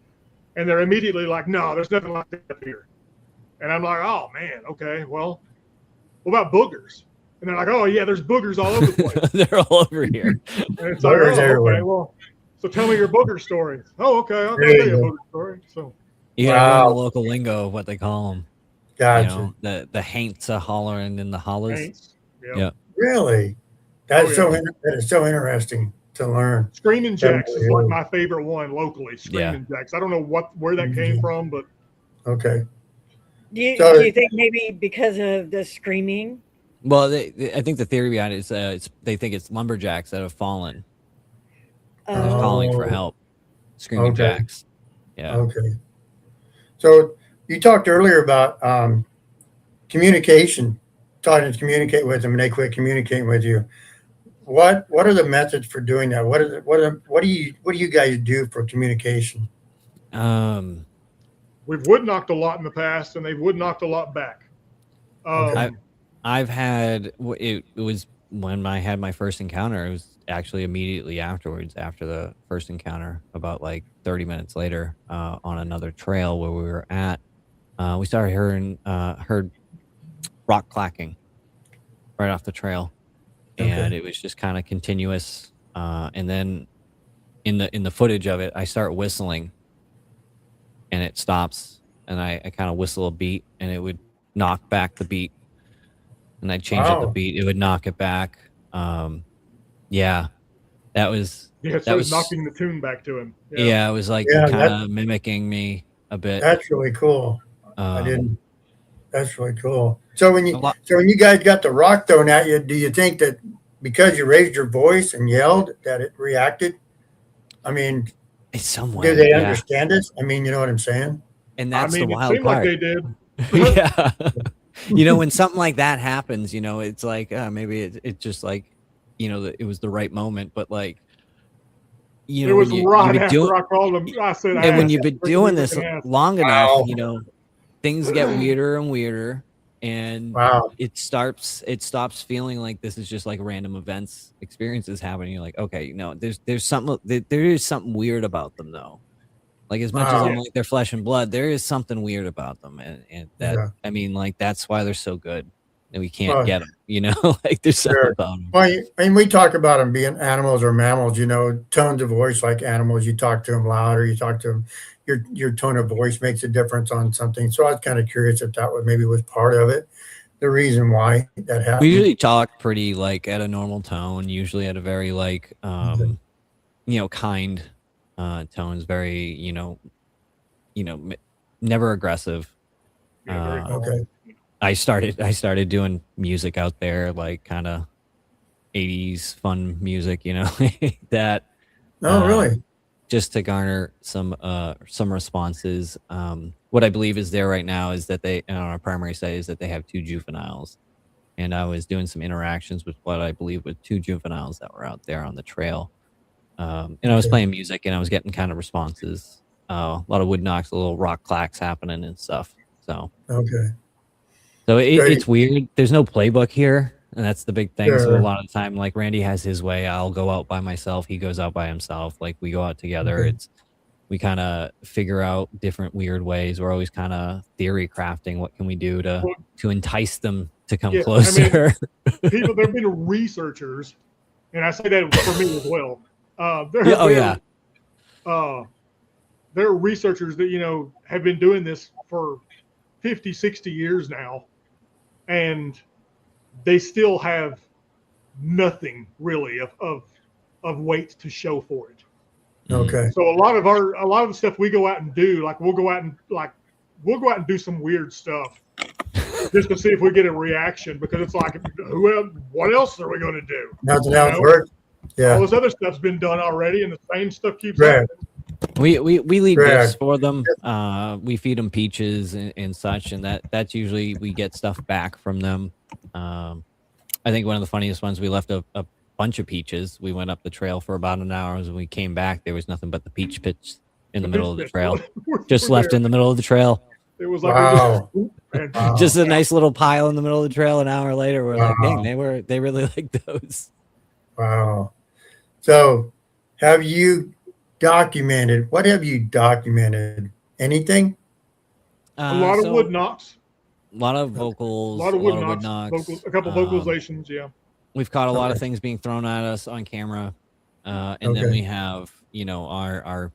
And they're immediately like, no, there's nothing like that here. And I'm like, oh man, okay, well, what about boogers? And they're like, oh yeah, there's boogers all over the place. They're all over here. And it's like, okay, well. So tell me your booger story. Oh, okay. I'll tell you a booger story. So you gotta learn the local lingo of what they call them. Gotcha. The haints are hollering in the hollers. Yeah. Really? That is so interesting to learn. Screaming Jacks is like my favorite one locally. Screaming Jacks. I don't know where that came from, but okay. Do you think maybe because of the screaming? Well, I think the theory behind it is they think it's lumberjacks that have fallen. Calling for help. Screaming Okay. Jacks. Yeah. Okay. So you talked earlier about communication, trying to communicate with them, and they quit communicating with you. What are the methods for doing that? What do you guys do for communication? We've wood knocked a lot in the past, and they've wood knocked a lot back. Okay. I've had it was when I had my first encounter. It was actually immediately afterwards, after the first encounter, about like 30 minutes later, on another trail where we were at. We started heard rock clacking right off the trail, and Okay. it was just kind of continuous. And then in the footage of it, I start whistling, and it stops, and I kind of whistle a beat, and it would knock back the beat, and I'd change up the Wow. beat, it would knock it back. Yeah, that was Yeah, so it's knocking the tune back to him. yeah, it was like Yeah, kind of mimicking me a bit. that's really cool. I Um, didn't. That's really cool. So when a lot. you guys got the rock thrown at you, do you think that because you raised your voice and yelled that it reacted? I mean, It's somewhat. do they Yeah, understand it? I mean, you know what I'm saying? and I that's the mean, it wild seemed like part. they did. Yeah. You know, when something like that happens, you know, it's like maybe it just like, you know, it was the right moment, but like, you It know, was when you've right been after doing I called them. I said, and when ass. you've been Freaking doing this freaking ass. long enough, Wow. you know, things get weirder and weirder, and Wow. it stops feeling like this is just like random events, experiences happening. You're like, okay, you know, there's something, there is something weird about them though. Like, as much as Wow. I'm like they're flesh and blood, there is something weird about them, and that, Yeah. I mean, like, that's why they're so good, and we can't Well, get them. You know, like there's something sure. about them. Well, and we talk about them being animals or mammals, you know, tones of voice like animals. You talk to them louder, you talk to them, your tone of voice makes a difference on something. So I was kind of curious if that maybe was part of it, the reason why that We happened. usually talk pretty like at a normal tone, usually at a very like you know, kind tones, very, you know, never aggressive. Yeah, very calm. Okay. I started doing music out there, like kind of 80s fun music, you know, that Oh, really? just to garner some responses. What I believe is there right now is that they, on our primary site, is that they have 2 juveniles, and I was doing some interactions with what I believe were 2 juveniles that were out there on the trail. And I was Okay. playing music, and I was getting kind of responses. A lot of wood knocks, a little rock clacks happening and stuff. So Okay. it's Great. weird. There's no playbook here, and that's the big thing. So a Sure. lot of the time, like, Randy has his way. I'll go out by myself. He goes out by himself. Like, we go out together. Okay. We kind of figure out different weird ways. We're always kind of theory crafting. What can we do to entice them to come Yeah, I closer? mean, people, there have been researchers, and I say that for me as well. There are researchers that, you know, have been doing this for 50, 60 years now, and they still have nothing really of weight to show for it. Okay. So a lot of the stuff we go out and do, like we'll go out and do some weird stuff just to see if we get a reaction, because it's like, what else are we going to do? Nothing else works. Yeah. All this other stuff's been done already, and the same stuff keeps Right. happening. We leave Correct. gifts for them. We feed them peaches and such, and that's usually we get stuff back from them. I think one of the funniest ones, we left a bunch of peaches. We went up the trail for about an hour, and when we came back, there was nothing but the peach pits in the middle of the trail, just left in the middle of the trail. It was like, Wow. and Just a nice little pile in the middle of the trail. An hour later, we're like, Wow. dang, they really liked those. Wow. So have you documented, what have you documented? Anything? a lot of wood knocks, a lot of vocals, a lot of wood wood knocks, knocks, a couple vocalizations. Yeah, we've caught a lot of Okay. things being thrown at us on camera, and then Okay. we have, you know,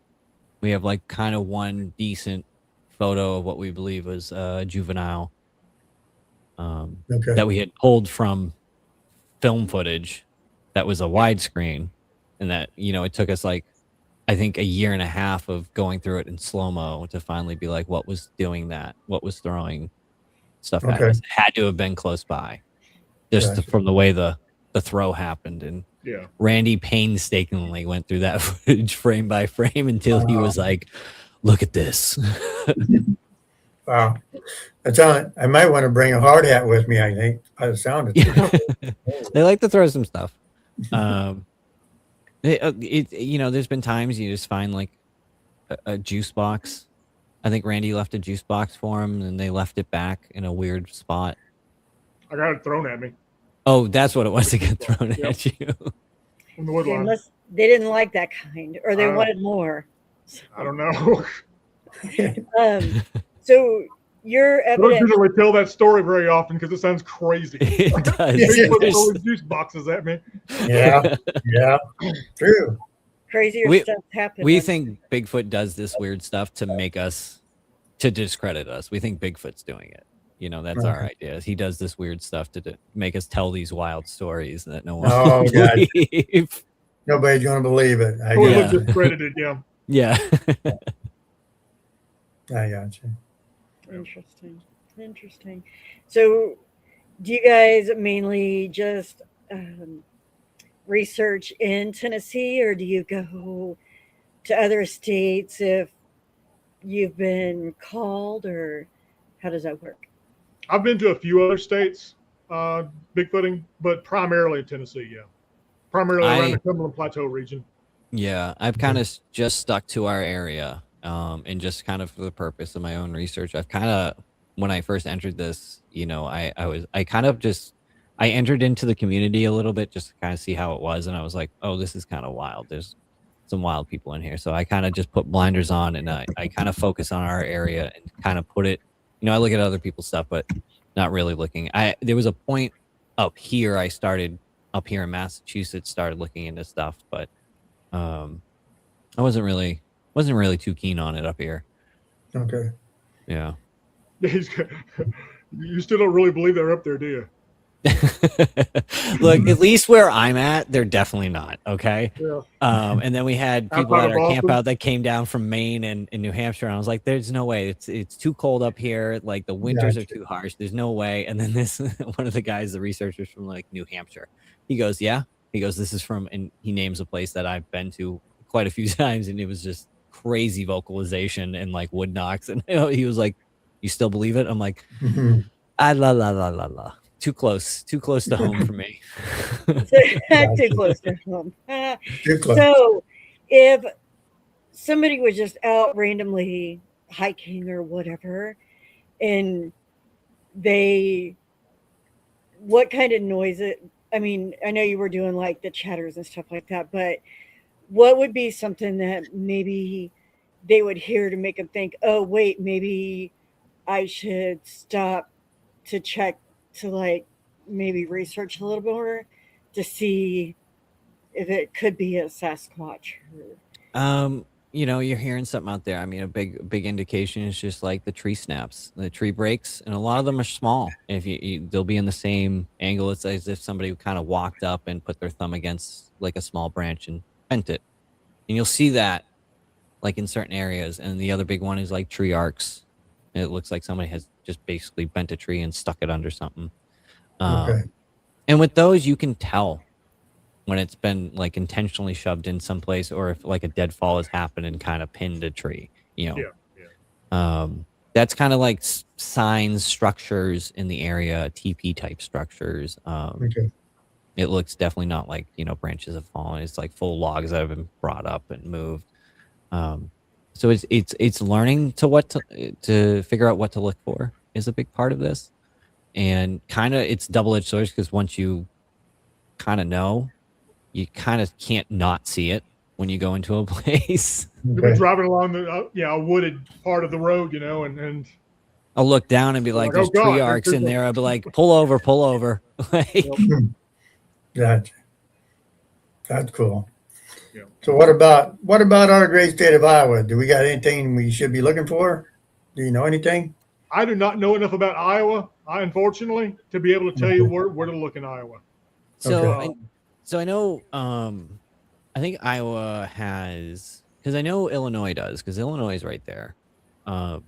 we have like kind of one decent photo of what we believe was juvenile, Okay. that we had pulled from film footage that was a widescreen, and that, you know, it took us like, I think, 1.5 years of going through it in slow-mo to finally be like, what was doing that? What was throwing stuff at Okay. us? It had to have been close by, just Gotcha. from the way the throw happened. And Yeah. Randy painstakingly went through that footage frame by frame until he was like, "Look at this." Wow. I might want to bring a hard hat with me, I think, by the sound of it. They like to throw some stuff. There's been times you just find like a juice box. I think Randy left a juice box for him, and they left it back in a weird spot. I got it thrown at me Oh, that's what it was to get thrown Yep. at you. from the wood line. They didn't like that kind, or they Oh. wanted more. I don't know. So your I don't evidence. usually tell that story very often because it sounds crazy. It does. Bigfoot There's- throwing juice boxes at me. Yeah, yeah, true. Crazier We- stuff happens. We think Bigfoot does this weird stuff to discredit us. We think Bigfoot's doing it. That's our idea. He does this weird stuff to make us tell these wild stories that no one Oh, will God. believe. Nobody's going to believe it. I Totally Yeah. discredited, yeah. Yeah. got you. Interesting. So, do you guys mainly just research in Tennessee, or do you go to other states if you've been called, or how does that work? I've been to a few other states, Bigfooting, but primarily in Tennessee, yeah. Primarily around the Cumberland Plateau region. Yeah, I've kind of just stuck to our area, and just kind of for the purpose of my own research. I've kind of, when I first entered this, I entered into the community a little bit just to kind of see how it was, and I was like, oh, this is kind of wild. There's some wild people in here, so I kind of just put blinders on, and I kind of focus on our area and kind of put it. I look at other people's stuff, but not really looking. There was a point up here. I started up here in Massachusetts, started looking into stuff, but I wasn't really too keen on it up here. Okay. Yeah. You still don't really believe they're up there, do you? Look, at least where I'm at, they're definitely not. Okay. Yeah. And then we had people Outside at of our camp Boston? out that came down from Maine and New Hampshire. And I was like, there's no way. It's too cold up here. Like the winters are too harsh. There's no way. And then this one of the guys, the researchers from like New Hampshire, he goes, yeah. He goes, this is from, and he names a place that I've been to quite a few times, and it was just crazy vocalization and like wood knocks. And he was like, you still believe it? I'm like, la la la la la. Too close to home for me. Too close to home. Too close. So, if somebody was just out randomly hiking or whatever, and what kind of noise I mean, I know you were doing like the chatters and stuff like that, but what would be something that maybe they would hear to make them think, oh, wait, maybe I should stop to check, to like maybe research a little more to see if it could be a Sasquatch? You're hearing something out there. I mean, a big indication is just like the tree snaps, the tree breaks, and a lot of them are small. If they'll be in the same angle. It's as if somebody kind of walked up and put their thumb against like a small branch and bent it. And you'll see that like in certain areas. And the other big one is like tree arcs. It looks like somebody has just basically bent a tree and stuck it under something. Okay. And with those, you can tell when it's been like intentionally shoved in someplace, or if like a deadfall has happened and kind of pinned a tree, that's kind of like signs, structures in the area, TP type structures. Okay. It looks definitely not like, branches have fallen. It's like full logs that have been brought up and moved. So it's learning to figure out what to look for is a big part of this. And kind of it's double-edged swords, because once you kind of know, you kind of can't not see it when you go into a place. You'll be driving along a wooded part of the road, and I'll look down and be like, there's tree arcs in there. I'll be like, pull over. Like, Gotcha. That's cool. Yeah. So what about our great state of Iowa? Do we got anything we should be looking for? Do you know anything? I do not know enough about Iowa, unfortunately, to be able to tell you where to look in Iowa. So I know, I think Iowa has, because I know Illinois does, because Illinois is right there. And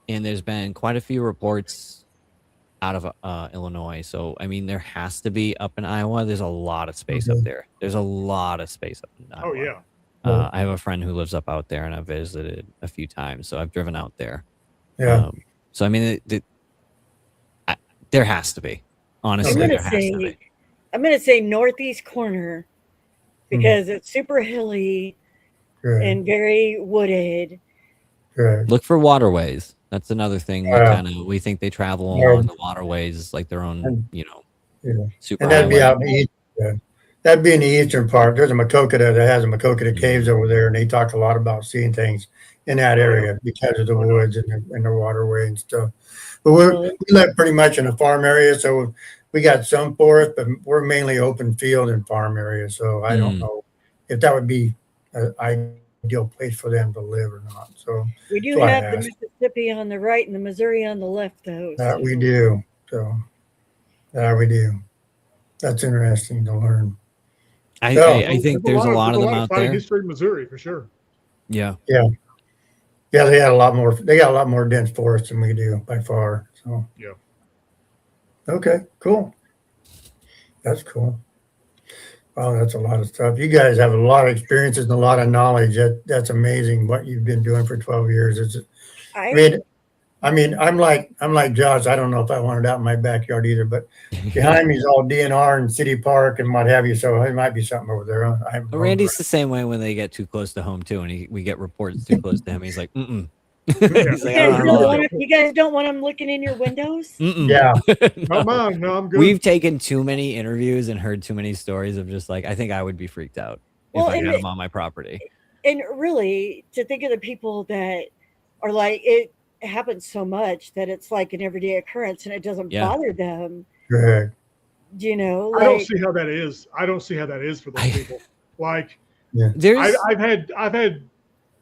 there's been quite a few reports out of Illinois. So I mean, there has to be up in Iowa. There's a lot of space up Mhm. there. There's a lot of space up in Iowa. Oh yeah. I have a friend who lives up out there, and I've visited a few times. So I've driven out there. Yeah. So I mean, there has to be. Honestly, there has to be. I'm gonna say northeast corner because it's super hilly Right. and very wooded. Right. Look for waterways. That's another thing. We think they travel Yeah. along the waterways like their own, Yeah. super And that'd be highway. out in the east. That'd be in the eastern part. There's a Makokata that has a Makokata caves over there, and they talk a lot about seeing things in that area because of the woods and the waterway and stuff. But we live pretty much in a farm area, so we got some forest, but we're mainly open field and farm area. So I don't know if that would be an ideal place for them to live or not. So we do have the Mississippi on the right and the Missouri on the left, though. That we do. So that we do. That's interesting to learn. I think there's a lot of them out there. History in Missouri for sure. Yeah. Yeah. Yeah, they got a lot more. They got a lot more dense forests than we do by far. So yeah. Okay, cool. That's cool. Wow, that's a lot of stuff. You guys have a lot of experiences and a lot of knowledge. That's amazing what you've been doing for 12 years. I mean, I'm like Josh. I don't know if I want it out in my backyard either, but behind me is all DNR and city park and what have you. So it might be something over there. Randy's the same way when they get too close to home too, and we get reports too close to him. He's like, mm-mm. He's like, you guys don't want him looking in your windows? Yeah. No, I'm good. We've taken too many interviews and heard too many stories of just like, I think I would be freaked out if I had him on my property. And really, to think of the people that are like, it happens so much that it's like an everyday occurrence and it doesn't bother them. Right. You know, like, I don't see how that is. I don't see how that is for those people. Like, I've had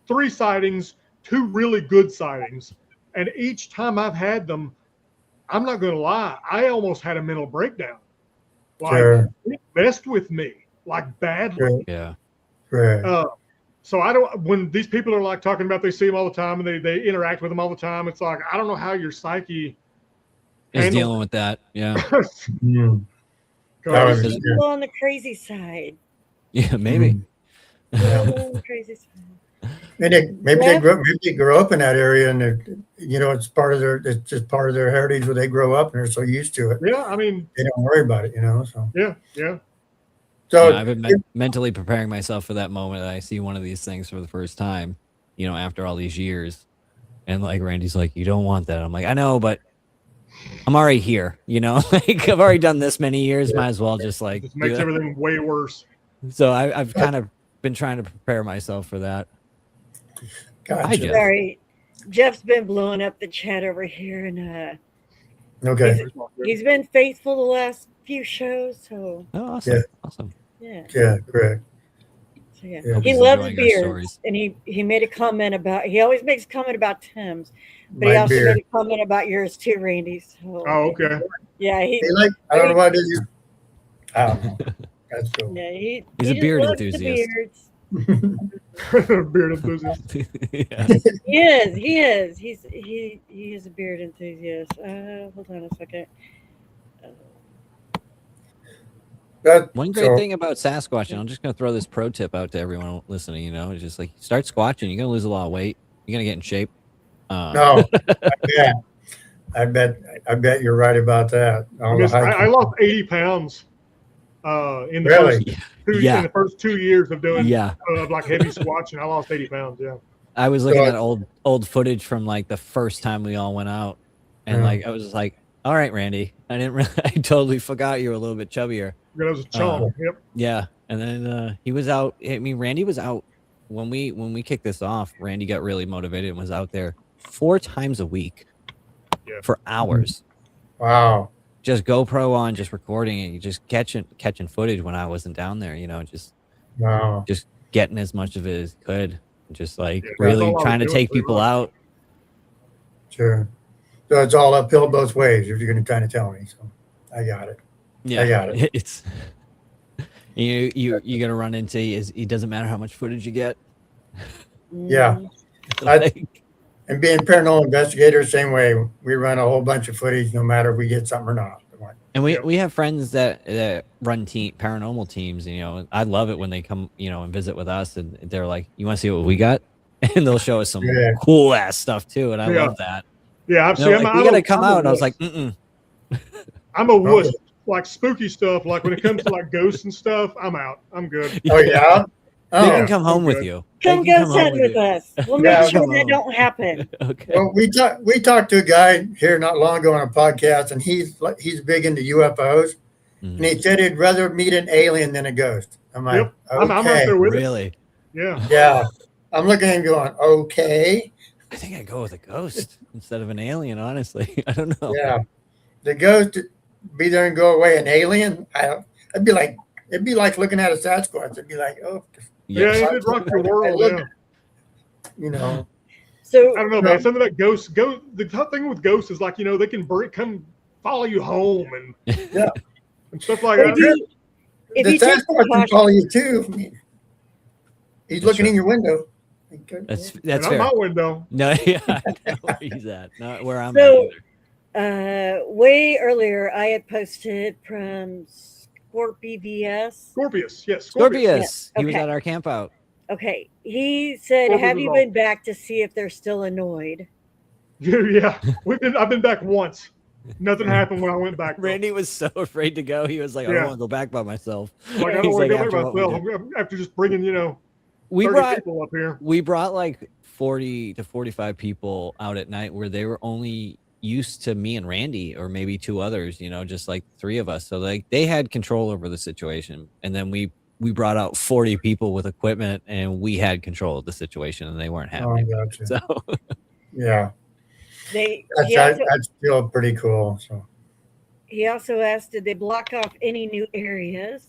3 sightings, 2 really good sightings, and each time I've had them, I'm not going to lie, I almost had a mental breakdown. Like, it messed with me, like badly. Yeah. Right. So I don't. When these people are like talking about they see them all the time and they interact with them all the time, it's like I don't know how your psyche is dealing with that. Yeah. People on the crazy side. Yeah, maybe. On the crazy side. Maybe they grow up in that area, and it's part of it's just part of their heritage where they grow up and they're so used to it. Yeah, I mean, they don't worry about it, So yeah. So I've been mentally preparing myself for that moment that I see one of these things for the first time, after all these years. And like Randy's like, you don't want that. I'm like, I know, but I'm already here, like I've already done this many years. Might as well just makes everything way worse. So I've kind of been trying to prepare myself for that. Gotcha. Sorry. Jeff's been blowing up the chat over here, and okay. He's been faithful the last few shows, so awesome. Yeah, correct. So he loves beards, and he made a comment about. He always makes a comment about Tim's, but he also made a comment about yours too, Randy. So, okay. Yeah, I don't know why did I don't know. That's cool. Yeah, he's a beard enthusiast. Beard enthusiast. Yeah. He is. He is a beard enthusiast. Hold on a second. One great thing about Sasquatch, and I'm just going to throw this pro tip out to everyone listening, it's just like start squatching. You're going to lose a lot of weight. You're going to get in shape. No, I bet you're right about that. I lost 80 pounds in the first 2 years of doing like heavy squatching. I lost 80 pounds. Yeah. I was looking at old footage from like the first time we all went out, and like I was just like, all right, Randy, I totally forgot you were a little bit chubbier. That was a chunk. Yep. Yeah, and then he was out. I mean, Randy was out when we kicked this off. Randy got really motivated and was out there 4 times a week for hours. Wow. Just GoPro on, just recording it, just catching footage when I wasn't down there. Just getting as much of it as could. Just like really trying to take people out. Sure. So it's all uphill both ways. If you're going to try to tell me, so I got it. Yeah, I got it. It's you're gonna run into. It doesn't matter how much footage you get. Yeah, And being paranormal investigators, same way. We run a whole bunch of footage, no matter if we get something or not. And we have friends that run paranormal teams. You know, I love it when they come, and visit with us, and they're like, "You want to see what we got?" And they'll show us some cool ass stuff too, and I love that. Yeah, Like, we gotta come out. And I was like, I'm a wuss. Like spooky stuff, like when it comes to like ghosts and stuff, I'm out. I'm good. Oh yeah. They can come home with you. Come ghost hunt with us. We'll make sure that don't happen. Okay. Well, we talked to a guy here not long ago on a podcast, and he's big into UFOs, and he said he'd rather meet an alien than a ghost. I'm like, yep. I'm right there with it. Yeah. Yeah. I'm looking at him going, okay. I think I'd go with a ghost instead of an alien. Honestly, I don't know. Yeah, the ghost be there and go away. An alien, it'd be like looking at a Sasquatch. It'd be like, oh. Yeah, it did rock your world. Yeah. So I don't know, man. Something about ghosts. The tough thing with ghosts is like, they can come follow you home and and stuff like that. The Sasquatch can follow you too. I mean, he's looking in your window. That's not fair. my window. No, yeah, I know where he's at. Not where I'm at either. Way earlier, I had posted from Scorpius, yes. Scorpius. Yeah. He was at our camp out. Okay. He said, have you been back to see if they're still annoyed? Yeah. I've been back once. Nothing happened when I went back. Randy was so afraid to go. He was like, I don't want to go back by myself. Like, I don't want to go by myself. After just bringing, 30 people up here. We brought like 40 to 45 people out at night where they were only used to me and Randy, or maybe two others, just like three of us. So like they had control over the situation. And then we brought out 40 people with equipment, and we had control of the situation, and they weren't happy. Oh, gotcha. So yeah, that's still pretty cool. So he also asked, did they block off any new areas?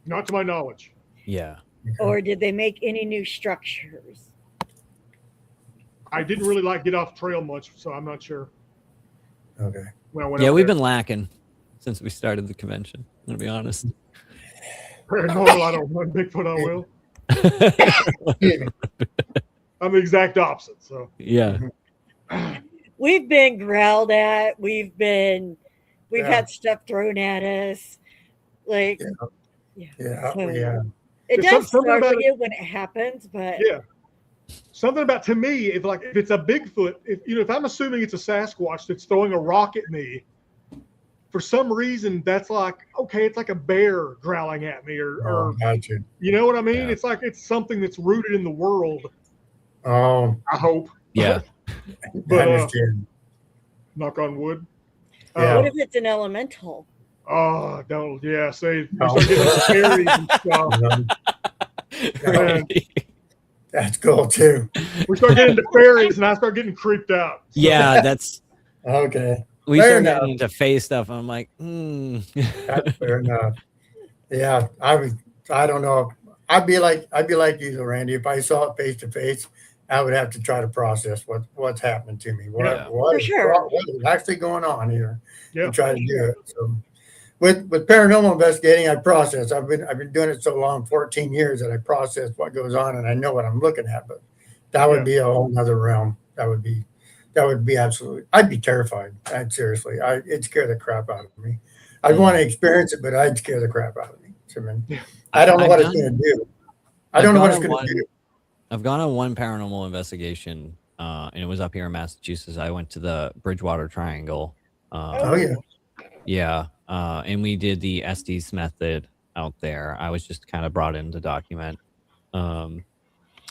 Not to my knowledge. Yeah. Or did they make any new structures? I didn't really get off trail much, so I'm not sure. Okay. We've been lacking since we started the convention. I'm gonna be honest. Paranormal, I don't run Bigfoot. I will. I'm the exact opposite. So yeah, we've been growled at. We've had stuff thrown at us. Like, it does startle you when it happens, but something about, to me, if it's a Bigfoot, if I'm assuming it's a Sasquatch that's throwing a rock at me, for some reason that's like, okay, it's like a bear growling at me, or you know what I mean? Yeah. It's like it's something that's rooted in the world. I hope. Yeah. But knock on wood. What if it's an elemental? Oh, don't. Yeah, say we start getting fairies and stuff. Right. That's cool too. We start getting into fairies, and I start getting creeped out. So. Yeah, that's okay. We start getting into face stuff, and I'm like, That's fair enough. Yeah, I don't know. I'd be like you, though, Randy. If I saw it face to face, I would have to try to process what's happening to me. What is actually going on here? And try to do it. So, with paranormal investigating, I process. I've been doing it so long, 14 years, that I process what goes on, and I know what I'm looking at. But that would be a whole nother realm. That would be absolutely. I'd be terrified. Seriously, it'd scare the crap out of me. I'd want to experience it, but I'd scare the crap out of me. So, I don't know what it's going to do. I don't know what it's going to do. I've gone on one paranormal investigation, and it was up here in Massachusetts. I went to the Bridgewater Triangle. Yeah. And we did the Estes method out there. I was just kind of brought in to document. It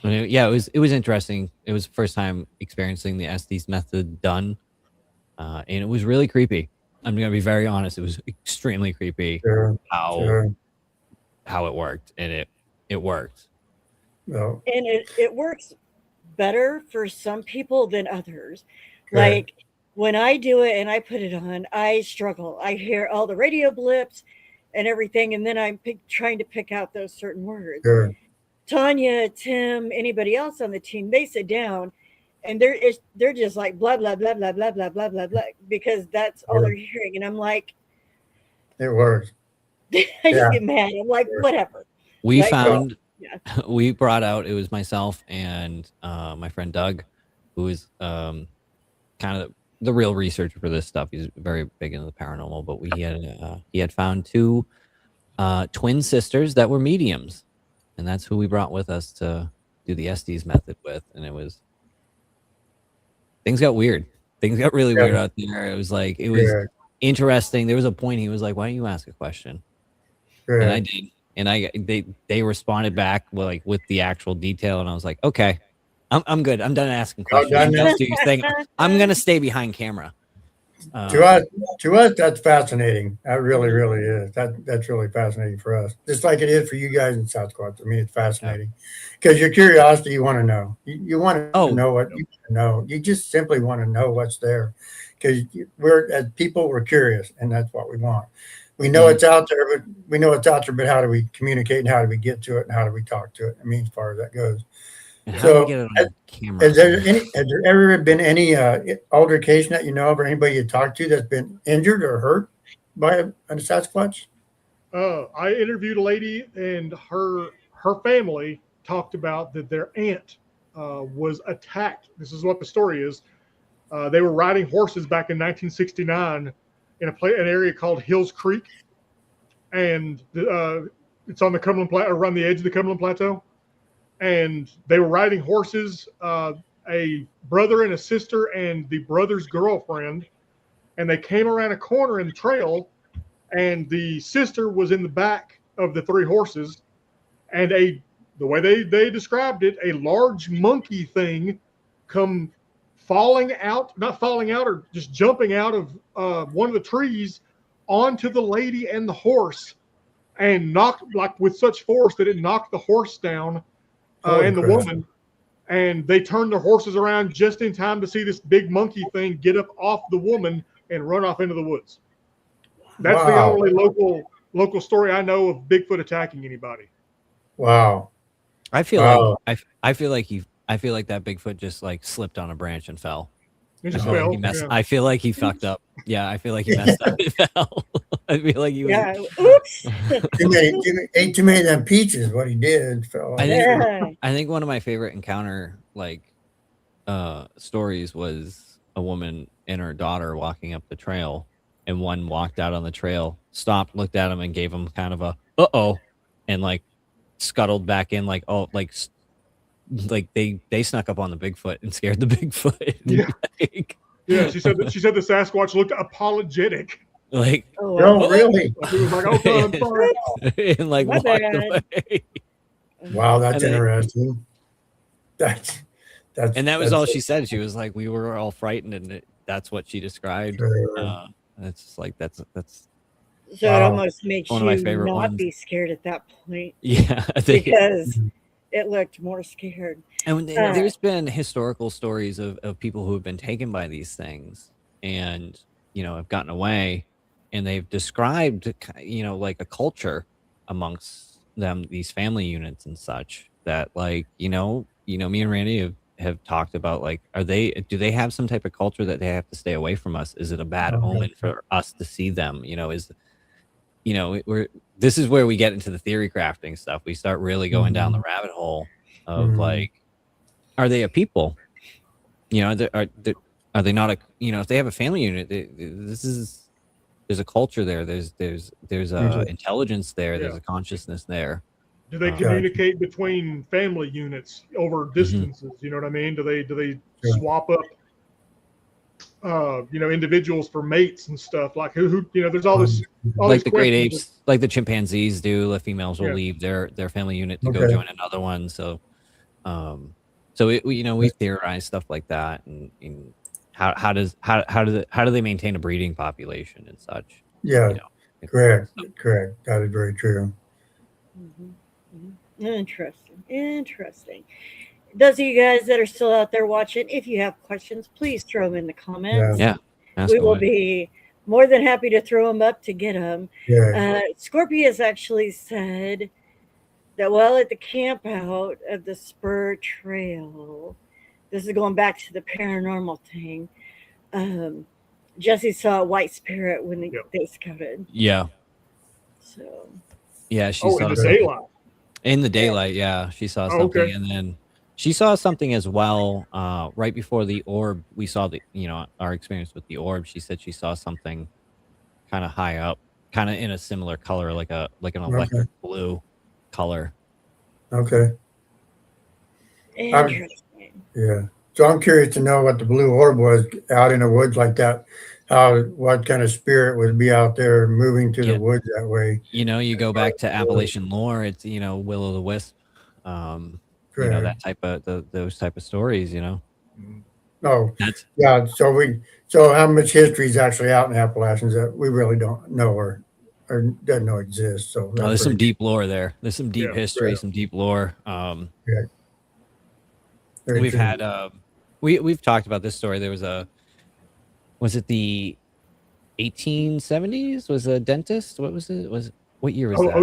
was interesting. It was the first time experiencing the Estes method done. And it was really creepy. I'm going to be very honest. It was extremely creepy how it worked. And it worked. No. And it works better for some people than others. Like when I do it and I put it on, I struggle. I hear all the radio blips and everything. And then I'm trying to pick out those certain words. Sure. Tanya, Tim, anybody else on the team, they sit down and they're just like blah, blah, blah, blah, blah, blah, blah, blah, blah, because that's all they're hearing. And I'm like, it works. I just get mad. I'm like, whatever. We brought out, it was myself and my friend Doug. who is kind of the real researcher for this stuff. He's very big into the paranormal, but he had found two twin sisters that were mediums, and that's who we brought with us to do the Estes method with. And it was, things got weird. Things got really weird out there. It was like, it was interesting. There was a point he was like, "Why don't you ask a question?" And I did, and they responded back with the actual detail, and I was like, "Okay, I'm good. I'm done asking questions. You guys do your thing. I'm gonna stay behind camera." To us, that's fascinating. That really, really is. That's really fascinating for us. Just like it is for you guys in Sasquatch. I mean, it's fascinating because your curiosity, you want to know. You want to know what you know. You just simply want to know what's there because as people, we're curious, and that's what we want. We know it's out there, but how do we communicate and how do we get to it and how do we talk to it? I mean, as far as that goes. And how do we get it on camera? Has there ever been any altercation that you know of, or anybody you talked to that's been injured or hurt by a Sasquatch? I interviewed a lady, and her family talked about that their aunt was attacked. This is what the story is. They were riding horses back in 1969 in an area called Hills Creek, and it's on the Cumberland Plateau, around the edge of the Cumberland Plateau. And they were riding horses, a brother and a sister and the brother's girlfriend, and they came around a corner in the trail, and the sister was in the back of the three horses, and the way they described it, a large monkey thing come not falling out or just jumping out of one of the trees onto the lady and the horse, and knocked, like with such force that it knocked the horse down. And the woman, and they turned their horses around just in time to see this big monkey thing get up off the woman and run off into the woods. That's the only local story I know of Bigfoot attacking anybody. Wow. I feel like I feel like that Bigfoot just like slipped on a branch and fell. He just fell. I feel like he fucked up. Yeah, I feel like he messed up and fell. I feel like he was. Yeah. Oops. ate too many of them peaches. What he did. I think one of my favorite encounter stories was a woman and her daughter walking up the trail, and one walked out on the trail, stopped, looked at him, and gave him kind of a uh-oh, and like scuttled back in like they snuck up on the Bigfoot and scared the Bigfoot. Yeah, she said the Sasquatch looked apologetic. Like, no, really? He was like, "Oh, God, I'm sorry," and like walked away. Wow, that's interesting. That's and that was all she said. She was like, "We were all frightened," and that's what she described. It's just like that's. So it almost makes one you of my favorite not ones. be scared at that point. Yeah, because it looked more scared. And there's been historical stories of people who have been taken by these things and have gotten away, and they've described like a culture amongst them, these family units and such, that like me and Randy have talked about, like, do they have some type of culture that they have to stay away from us? Is it a bad omen for us to see them? This is where we get into the theory crafting stuff. We start really going down the rabbit hole of like, are they a people? Are they not a, if they have a family unit, there's a culture there. There's intelligence there. There's a consciousness there. Do they communicate between family units over distances? You know what I mean? Do they swap up, individuals for mates and stuff? Like who there's all this, like the great apes, like the chimpanzees do. The females will leave their family unit to go join another one. So, we theorize stuff like that, and how do they maintain a breeding population and such? Yeah, correct. That is very true. Interesting. Those of you guys that are still out there watching, if you have questions, please throw them in the comments. Yeah, we will be more than happy to throw them up to get them. Scorpius actually said that while at the camp out of the Spur Trail, this is going back to the paranormal thing, Jesse saw a white spirit when they scouted. Yeah. So. Yeah, she saw in the daylight. In the daylight, yeah, she saw something, and then She saw something as well. Right before the orb, we saw our experience with the orb. She said she saw something kind of high up, kind of in a similar color, like an electric blue color. Okay. Interesting. Yeah. So I'm curious to know what the blue orb was out in the woods like that. What kind of spirit would be out there moving through the woods that way? You go back to Appalachian lore. It's Will o' the Wisp. That type of those type of stories. Oh, That's yeah. So how much history is actually out in Appalachians that we really don't know or doesn't know exists? So there's some deep lore there. There's some deep history, some deep lore. We've had we've talked about this story. There was it the 1870s? Was a dentist? What was it? What year was that?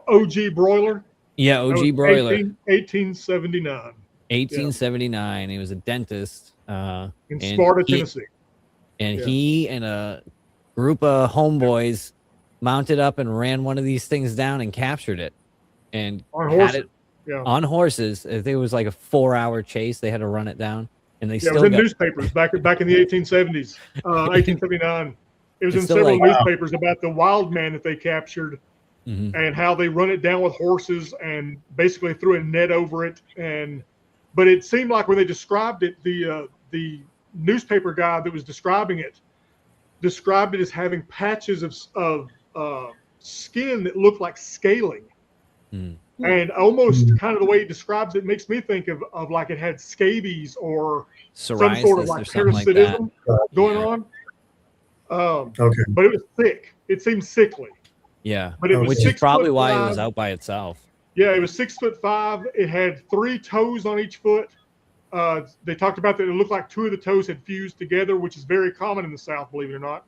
OG broiler. Yeah, OG broiler. 1879. 1879. He was a dentist in Sparta, Tennessee. And he and a group of homeboys mounted up and ran one of these things down and captured it. And had it on horses. I think it was like a 4-hour chase. They had to run it down. And they still it was in newspapers back in the 1870s, 1879. It was in several newspapers about the wild man that they captured and how they run it down with horses and basically threw a net over it. But it seemed like when they described it, the newspaper guy that was described it as having patches of skin that looked like scaling. And almost kind of the way he describes it makes me think of like it had scabies or some sort of like parasitism going on. But it was thick. It seemed sickly. Yeah, but it was which is probably why it was out by itself. Yeah, it was 6'5". It had 3 toes on each foot. They talked about that it looked like 2 of the toes had fused together, which is very common in the South, believe it or not,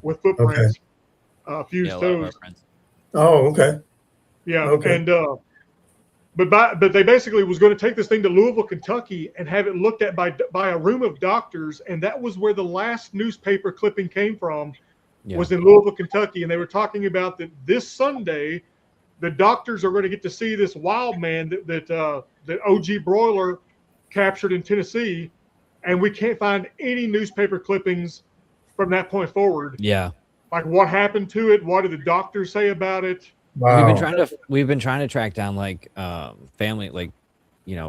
with footprints, fused toes. Oh, okay. Yeah, and but they basically was going to take this thing to Louisville, Kentucky, and have it looked at by a room of doctors, and that was where the last newspaper clipping came from, was in Louisville, Kentucky, and they were talking about that this Sunday, the doctors are going to get to see this wild man that OG Broiler captured in Tennessee, and we can't find any newspaper clippings from that point forward. Yeah, like what happened to it? What did the doctors say about it? Wow. We've been trying to track down like family, like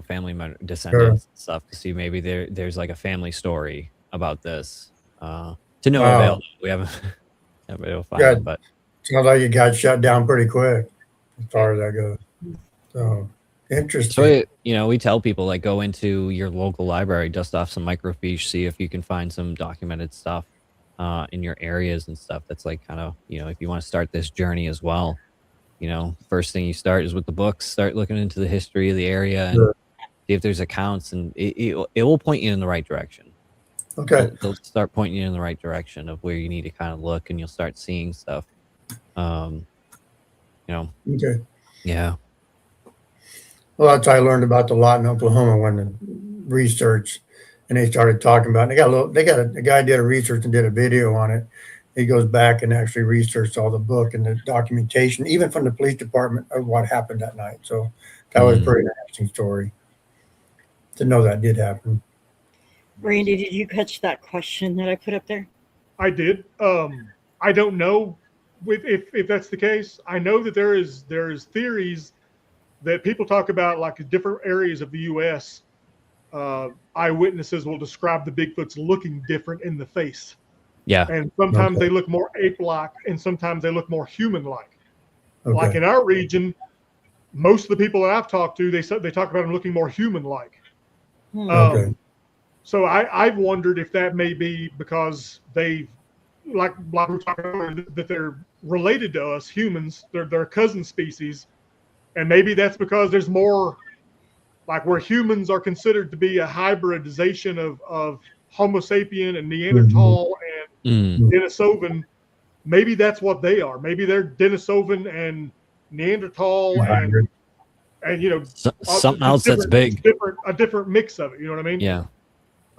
family descendants and stuff to see maybe there's like a family story about this. To no avail. We haven't been able to find it, but sounds like it got shut down pretty quick as far as that goes. So interesting. So we tell people like go into your local library, dust off some microfiche, see if you can find some documented stuff in your areas and stuff. That's like kind of if you want to start this journey as well. First thing you start is with the books. Start looking into the history of the area and see if there's accounts, and it will point you in the right direction. Okay. They'll start pointing you in the right direction of where you need to kind of look, and you'll start seeing stuff. Okay. Yeah. Well, that's how I learned about the lot in Oklahoma when the research, and they started talking about it. A guy did a research and did a video on it. He goes back and actually researched all the book and the documentation, even from the police department, of what happened that night. So that was a pretty interesting story to know that did happen. Randy, did you catch that question that I put up there? I did. I don't know if that's the case. I know that there is theories that people talk about, like different areas of the U.S. Eyewitnesses will describe the Bigfoots looking different in the face. Yeah. And sometimes they look more ape-like, and sometimes they look more human-like. Okay. Like in our region, most of the people that I've talked to, they talk about them looking more human-like. Okay. So I've wondered if that may be because they, like we were talking earlier, that they're related to us humans. They're cousin species, and maybe that's because there's more, like where humans are considered to be a hybridization of Homo sapien and Neanderthal and Denisovan. Maybe that's what they are. Maybe they're Denisovan and Neanderthal and something else that's big. A different mix of it. You know what I mean? Yeah.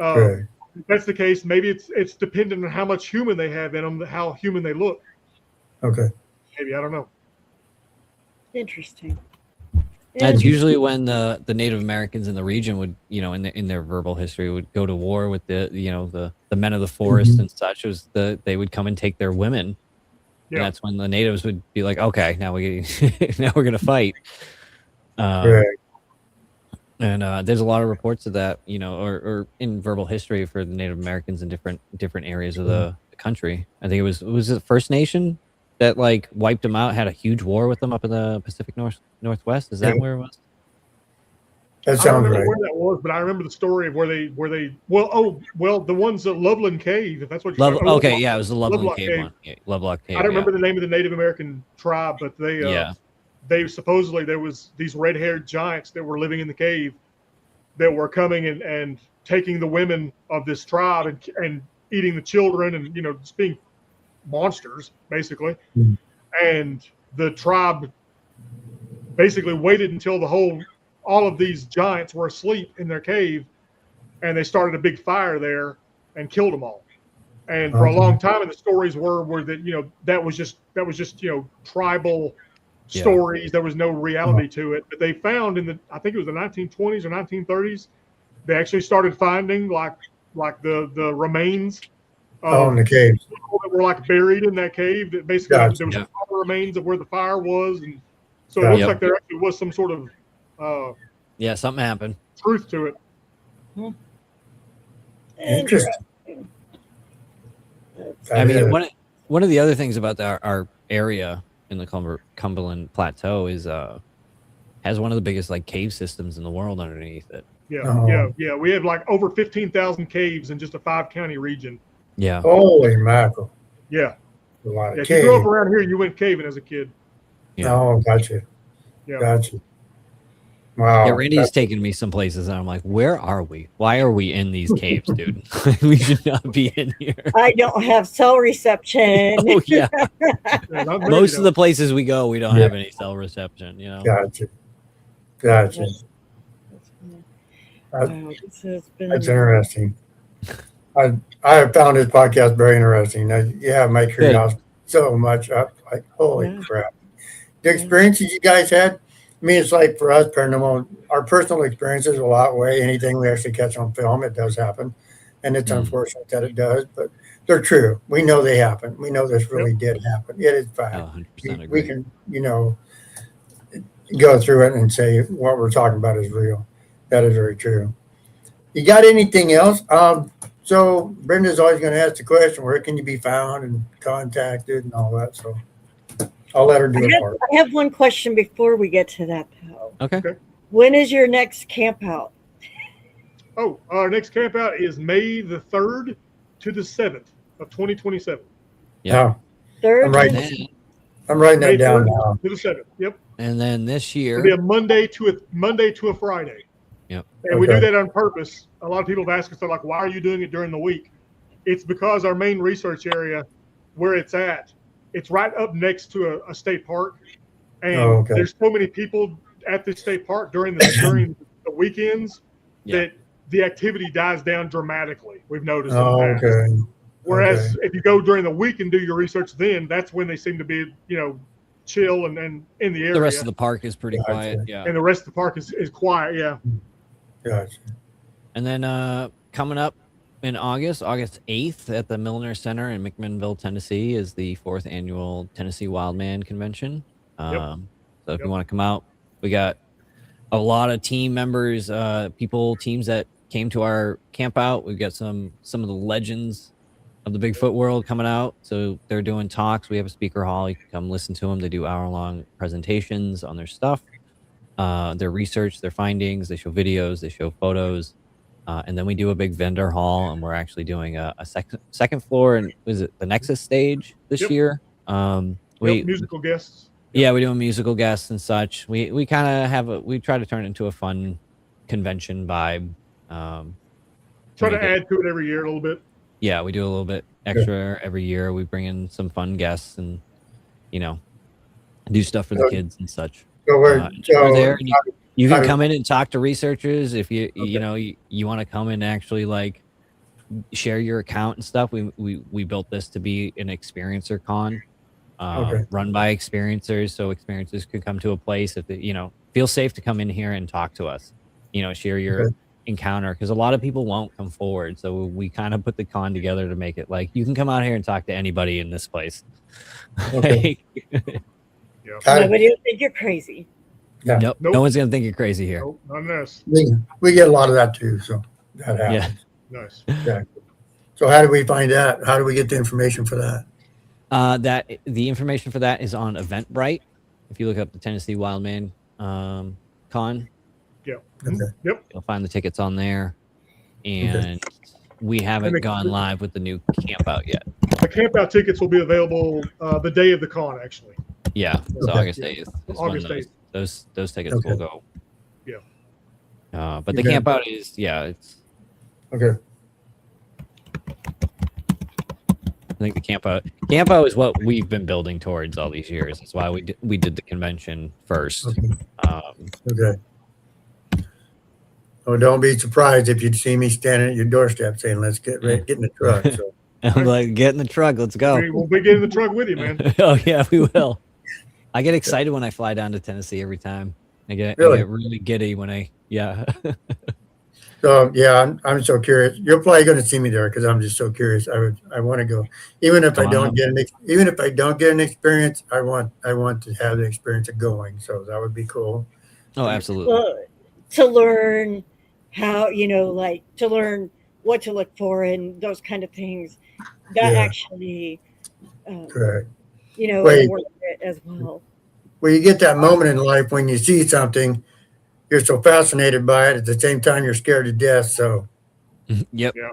If that's the case, maybe it's dependent on how much human they have in them, how human they look. Okay. Maybe, I don't know. Interesting. That's usually when the Native Americans in the region would, in their verbal history, would go to war with the men of the forest and such. They would come and take their women, and that's when the natives would be like, okay, now now we're gonna fight. Right. And there's a lot of reports of that, or in verbal history for the Native Americans in different areas of the country. I think it was the First Nation that like wiped them out, had a huge war with them up in the Pacific Northwest. Is that where it was? That I sounds don't remember right. where that was, but I remember the story of where they the ones at Loveland Cave, if that's what you're Okay, yeah, it was the Loveland Lovelock Cave one. Yeah, Lovelock Cave. I don't remember the name of the Native American tribe, but they supposedly there was these red-haired giants that were living in the cave that were coming and taking the women of this tribe and eating the children and just being monsters basically. And the tribe basically waited until all of these giants were asleep in their cave, and they started a big fire there and killed them all. And for a long time, and the stories were that that was just tribal stories. There was no reality to it. But they found I think it was the 1920s or 1930s, they actually started finding like the remains in the caves people that were like buried in that cave. That basically there was remains of where the fire was, and so it looks like there actually was some sort of something happened. Truth to it. Interesting. I mean, one of the other things about our area in the Cumberland Plateau is has one of the biggest like cave systems in the world underneath it. Yeah. We have like over 15,000 caves in just a 5-county region. Yeah. Holy mackerel. Yeah. A lot of if you grew up around here, you went caving as a kid. Yeah. Oh, gotcha. Yeah. Gotcha. Wow. Yeah, Randy's taking me some places, and I'm like, where are we? Why are we in these caves, dude? We should not be in here. I don't have cell reception. Oh, yeah. Most of the places we go, we don't have any cell reception, Gotcha. That's interesting. I have found this podcast very interesting. You have my curiosity so much up. Like, holy crap. The experiences you guys had, I mean, it's like for us, paranormal, our personal experiences a lot way anything we actually catch on film, it does happen. And it's unfortunate that it does, but they're true. We know they happen. We know this really did happen. It is fact. We can, go through it and say what we're talking about is real. That is very true. You got anything else? So Brenda's always going to ask the question, where can you be found and contacted and all that? So I'll let her do it part. I have one question before we get to that, though. Okay. When is your next camp out? Oh, our next camp out is May the 3rd to the 7th of 2027. Yeah. 3rd? I'm writing that down now. To the 7th. Yep. And then this year, it'll be a Monday to a Friday. Yep. And we do that on purpose. A lot of people have asked us, they're like, why are you doing it during the week? It's because our main research area, where it's at, it's right up next to a state park. And there's so many people at this state park during the weekends that the activity dies down dramatically. We've noticed. Whereas if you go during the week and do your research, then that's when they seem to be, chill and in the area. The rest of the park is pretty quiet. Yeah. And the rest of the park is quiet. Yeah. Gotcha. And then coming up in August 8th at the Milner Center in McMinnville, Tennessee, is the 4th annual Tennessee Wildman Convention. So if you want to come out, we got a lot of team members, teams that came to our camp out. We've got some of the legends of the Bigfoot world coming out. So they're doing talks. We have a speaker hall. You can come listen to them. They do hour-long presentations on their stuff, their research, their findings. They show videos, they show photos. And then we do a big vendor hall, and we're actually doing a second floor. And was it the Nexus stage this year? Musical guests. Yeah, we're doing musical guests and such. We kind of we try to turn it into a fun convention vibe. Try to add to it every year a little bit. Yeah, we do a little bit extra every year. We bring in some fun guests and, do stuff for the kids and such. So we're there. You can come in and talk to researchers if you want to come and actually like share your account and stuff. We built this to be an experiencer con, run by experiencers, so experiencers could come to a place if feel safe to come in here and talk to us. Share your encounter, because a lot of people won't come forward. So we kind of put the con together to make it like you can come out here and talk to anybody in this place. Okay. Nobody will think you're crazy. Yeah. Nope. No one's gonna think you're crazy here. Nope, not this. We get a lot of that too, so that happens. Nice. Yeah. So how do we find that? How do we get the information for that? The information for that is on Eventbrite. If you look up the Tennessee Wildman Con, Yeah. Okay. Yep. you'll find the tickets on there. And we haven't gone live with the new camp out yet. The camp out tickets will be available the day of the con, actually. Yeah, it's Okay. August 8th. is when August 8th. Those tickets will go. Yeah. But the camp out is it's. Okay. I think the camp out is what we've been building towards all these years. That's why we did the convention first. Okay. Oh, don't be surprised if you'd see me standing at your doorstep saying, "Let's get in the truck." So. I'm like, get in the truck, let's go. We'll be getting in the truck with you, man. Oh yeah, we will. I get excited when I fly down to Tennessee every time. I get really giddy when So yeah, I'm so curious. You're probably going to see me there because I'm just so curious. I want to go, even if I don't get an experience. I want to have the experience of going. So that would be cool. Oh, absolutely. Well, to learn how, to learn what to look for and those kind of things. That actually, Correct. worth it as well. Well, you get that moment in life when you see something, you're so fascinated by it. At the same time, you're scared to death. So, Yep. Yeah.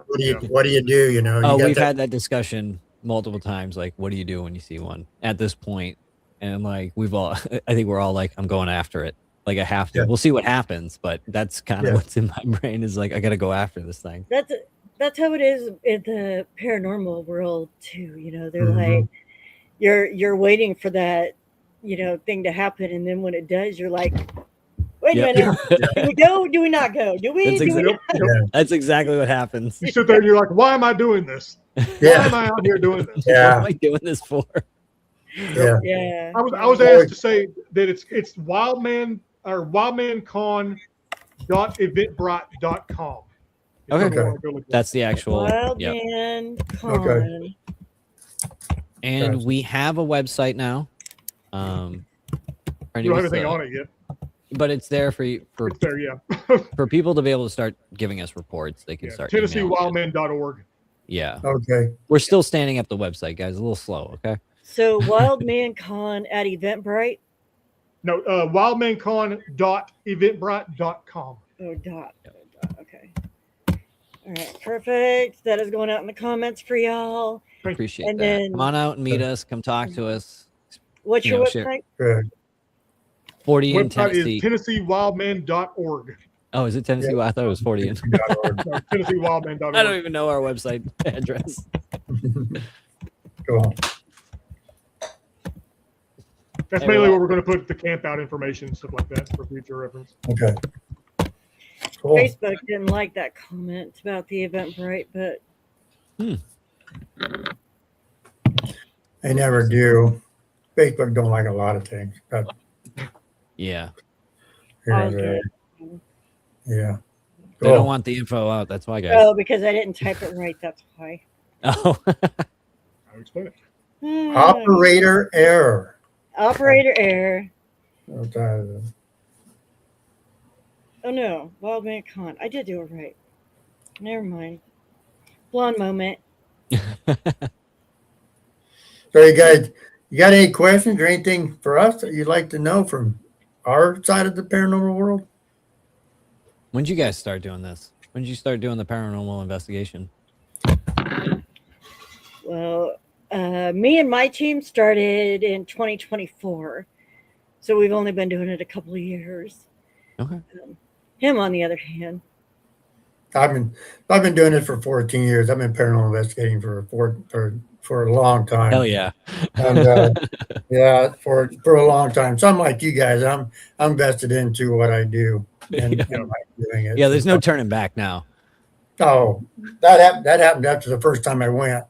what do you do? We've had that discussion multiple times. Like, what do you do when you see one at this point? And like, I think we're all like, I'm going after it. Like, I have to. Yeah. We'll see what happens, but that's kind of what's in my brain is like, I got to go after this thing. That's how it is in the paranormal world too. They're like, you're waiting for that, thing to happen, and then when it does, you're like, wait a minute, do we go? Do we not go? Do we? That's exactly what happens. You sit there and you're like, why am I doing this? Why am I out here doing this? What am I doing this for? Yeah. I was asked to say that it's wildman or wildmancon.eventbrite.com. Okay. That's the actual. Wildman Con. Okay. And we have a website now. You don't have anything on it yet. But it's there for It's there, yeah. for people to be able to start giving us reports. They can start TennesseeWildman.org. Yeah. Okay. We're still standing up the website, guys. A little slow, okay? So Wildman Con at Eventbrite. No, wildmancon.eventbrite.com. Oh, dot. Okay. All right. Perfect. That is going out in the comments for y'all. Appreciate And that. then- Come on out and meet us. Come talk to us. What's your website? Good. Fortean Website Tennessee. is TennesseeWildman.org. Oh, is it Tennessee? Well, I thought it was Fortean. TennesseeWildman.org. I don't even know our website address. Cool. That's mainly where we're going to put the camp out information and stuff like that for future reference. Okay. Cool. Facebook didn't like that comment about the Eventbrite, but They never do. Facebook don't like a lot of things. But Yeah. okay. Yeah. They don't want the info out. That's why, guys. Oh, because I didn't type it right. That's why. Oh. I'll explain it. Operator error. Operator error. Okay. Oh no, Wildman Con. I did do it right. Never mind. Blonde moment. So you guys, you got any questions or anything for us that you'd like to know from our side of the paranormal world? When did you guys start doing this? When did you start doing the paranormal investigation? Well, me and my team started in 2024, so we've only been doing it a couple of years. Okay. Him, on the other hand, I've been doing it for 14 years. I've been paranormal investigating for a long time. Hell yeah. And yeah, for a long time. So I'm like you guys. I'm vested into what I do and I like doing it. Yeah, there's no turning back now. Oh, that happened after the first time I went.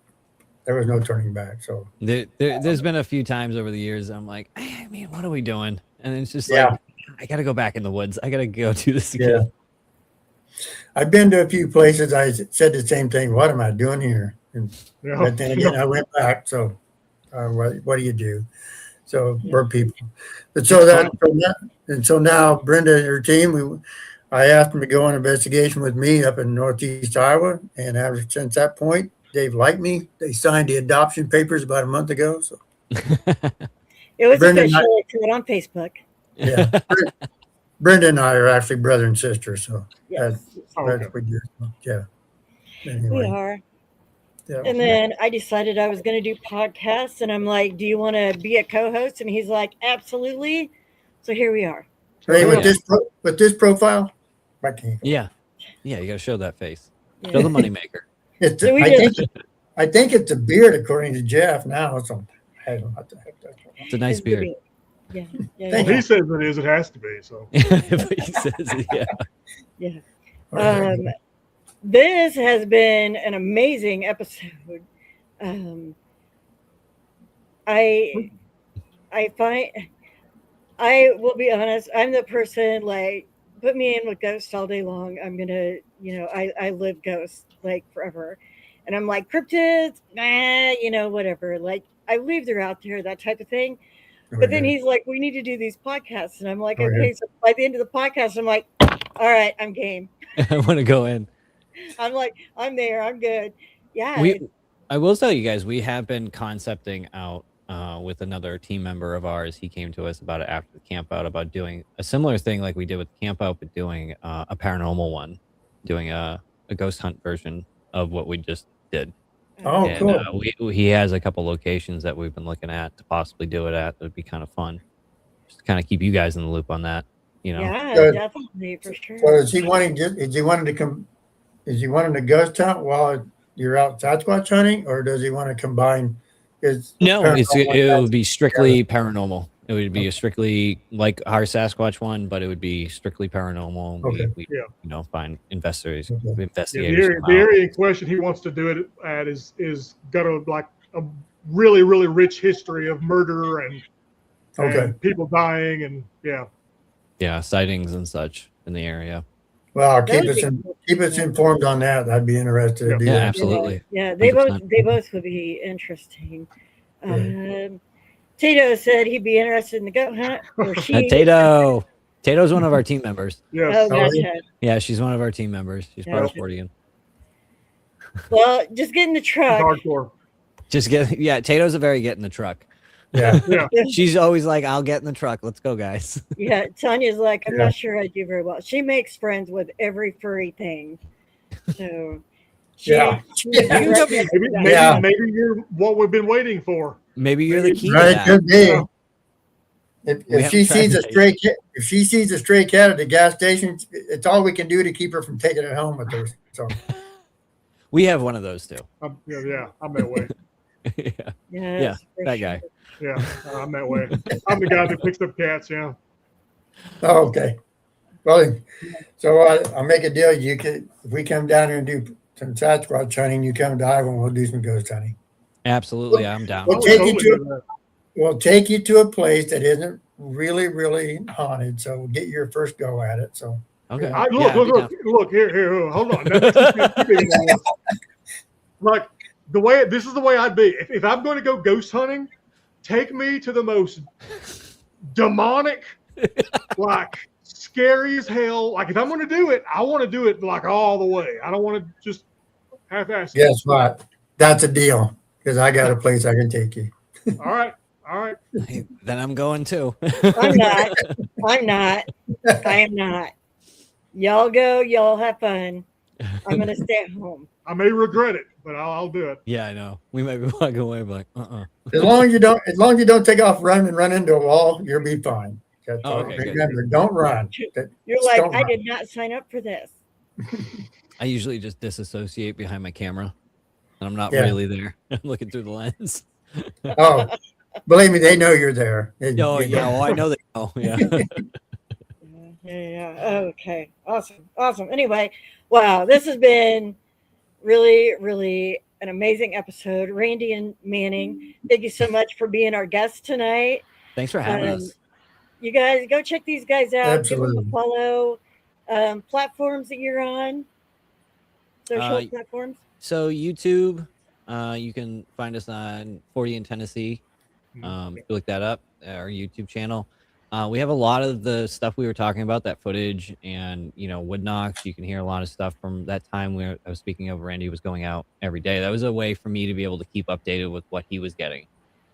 There was no turning back. So There's been a few times over the years I'm like, I mean, what are we doing? And it's just Yeah. like, I got to go back in the woods. I got to go do this Yeah. again. I've been to a few places. I said the same thing. What am I doing here? But then again, I went back. So what do you do? So we're people. But so now Brenda and her team, I asked them to go on an investigation with me up in Northeast Iowa. And ever since that point, they've liked me. They signed the adoption papers about a month ago. So It was Brenda and official. It's on Facebook. yeah. Brenda and I are actually brother and sister. So Yes, that's what we do. Yeah. Anyway. we are. Yeah. And then I decided I was going to do podcasts, and I'm like, "Do you want to be a co-host?" And he's like, "Absolutely." So here we are. Hey, with this profile, I can't. Yeah. You got to show that face. Yeah. Show the moneymaker. So we I think it's a beard, according to Jeff. Now so I don't know what the heck that's. It's a nice beard. Yeah. Well, he says it is. It has to be. So. But he says, yeah. This has been an amazing episode. I will be honest. I'm the person, like, put me in with ghosts all day long. I'm gonna, I live ghosts like forever, and I'm like cryptids, whatever. Like, I believe they're out there, that type of thing. But then he's like, we need to do these podcasts. And I'm like, okay. So by the end of the podcast, I'm like, all right, I'm game. I want to go in. I'm like, I'm there. I'm good. Yeah. I will tell you guys, we have been concepting out with another team member of ours. He came to us about it after the camp out about doing a similar thing like we did with camp out, but doing a paranormal one, doing a ghost hunt version of what we just did. Oh, and, cool. He has a couple locations that we've been looking at to possibly do it at. It would be kind of fun. Just to kind of keep you guys in the loop on that, Yeah, definitely, for sure. So is he wanting to ghost hunt while you're out Sasquatch hunting, or does he want to combine his it would be strictly paranormal. It would be a strictly like our Sasquatch one, but it would be strictly paranormal. Okay. We find investigators. The area in question he wants to do it at is got a really, really rich history of murder and people dying and sightings and such in the area. Well, keep us informed on that. I'd be interested to do that. Absolutely. Yeah, they both would be interesting. Tato said he'd be interested in the goat hunt. Or she. Tato's one of our team members. Yes. Oh, gotcha. Yeah, she's one of our team members. She's part of Fortean. Well, just get in the truck. Hardcore. Tato's a very get in the truck. Yeah. She's always like, I'll get in the truck. Let's go, guys. Yeah, Tanya's like, I'm not sure I do very well. She makes friends with every furry thing. So maybe you're what we've been waiting for. Maybe you're the key. Right, could be. If she sees a stray cat at the gas station, it's all we can do to keep her from taking it home with her. So we have one of those too. I'm that way. That guy. Yeah, I'm that way. I'm the guy that picks up cats. Yeah. Oh, okay. Well, so I'll make a deal. If we come down here and do some Sasquatch hunting, you come to Iowa and we'll do some ghost hunting. Absolutely, I'm down. We'll take you to a place that isn't really, really haunted. So we'll get your first go at it. So okay. Look here. Hold on. Like this is the way I'd be. If I'm going to go ghost hunting, take me to the most demonic, like scary as hell. Like if I'm going to do it, I want to do it like all the way. I don't want to just half-ass. Guess what? That's a deal because I got a place I can take you. All right. Then I'm going too. I'm not. I am not. Y'all go. Y'all have fun. I'm going to stay at home. I may regret it, but I'll do it. Yeah, I know. We might be walking away, but As long as you don't take off running and run into a wall, you'll be fine. Remember, don't run. You're like, I did not sign up for this. I usually just disassociate behind my camera, and I'm not really there. I'm looking through the lens. Oh, believe me, they know you're there. Well, I know they know. Yeah. Yeah. Okay. Awesome. Anyway, wow, this has been really, really an amazing episode. Randy and Manning, thank you so much for being our guests tonight. Thanks for having us. You guys go check these guys out. Give them Absolutely. a follow. Platforms that you're on, social platforms. So YouTube, you can find us on Fortean Tennessee. If you look that up, our YouTube channel. We have a lot of the stuff we were talking about, that footage, and Wood Knocks. You can hear a lot of stuff from that time where I was speaking of. Randy was going out every day. That was a way for me to be able to keep updated with what he was getting.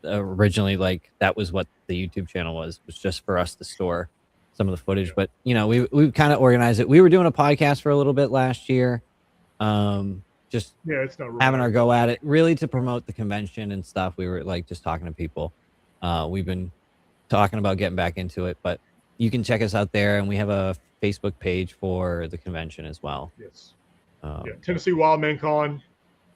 Originally, like, that was what the YouTube channel was just for us to store some of the footage. But we kind of organized it. We were doing a podcast for a little bit last year. Just it's not having our go at it, really to promote the convention and stuff. We were like just talking to people. We've been talking about getting back into it, but you can check us out there, and we have a Facebook page for the convention as well. Yes. Tennessee Wildman Con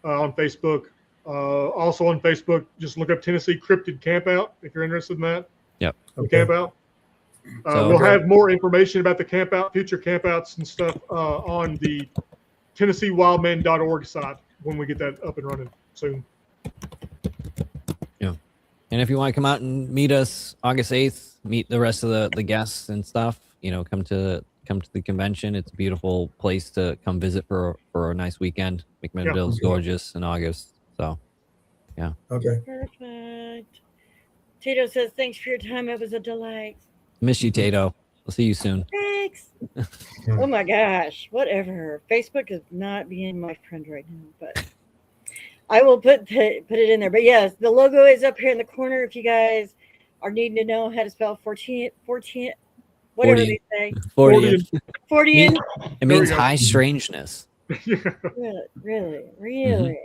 on Facebook. Also on Facebook, just look up Tennessee Cryptid Campout if you're interested in that. Yep. Campout. We'll have more information about the campout, future campouts and stuff on the TennesseeWildman.org site when we get that up and running soon. Yeah. And if you want to come out and meet us August 8th, meet the rest of the guests and stuff, come to the convention. It's a beautiful place to come visit for a nice weekend. McMinnville's gorgeous in August. So, yeah. Okay. Perfect. Tito says, thanks for your time. It was a delight. Miss you, Tato. I'll see you soon. Thanks. Oh my gosh. Whatever. Facebook is not being my friend right now, but I will put it in there. But yes, the logo is up here in the corner. If you guys are needing to know how to spell 14, whatever they say. 40. It means go. high strangeness. Really.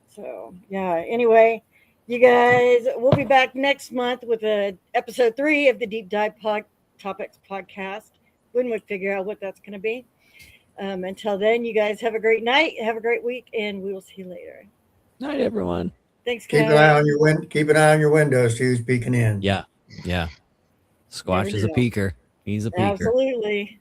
So yeah. Anyway, you guys, we'll be back next month with episode 3 of the Deep Dive Topics podcast when we figure out what that's going to be. Until then, you guys have a great night, have a great week, and we will see you later. Night, everyone. Thanks, guys. Keep an eye on your windows. Who's peeking in? Yeah. Squash is a peeker. He's a peeker. Absolutely.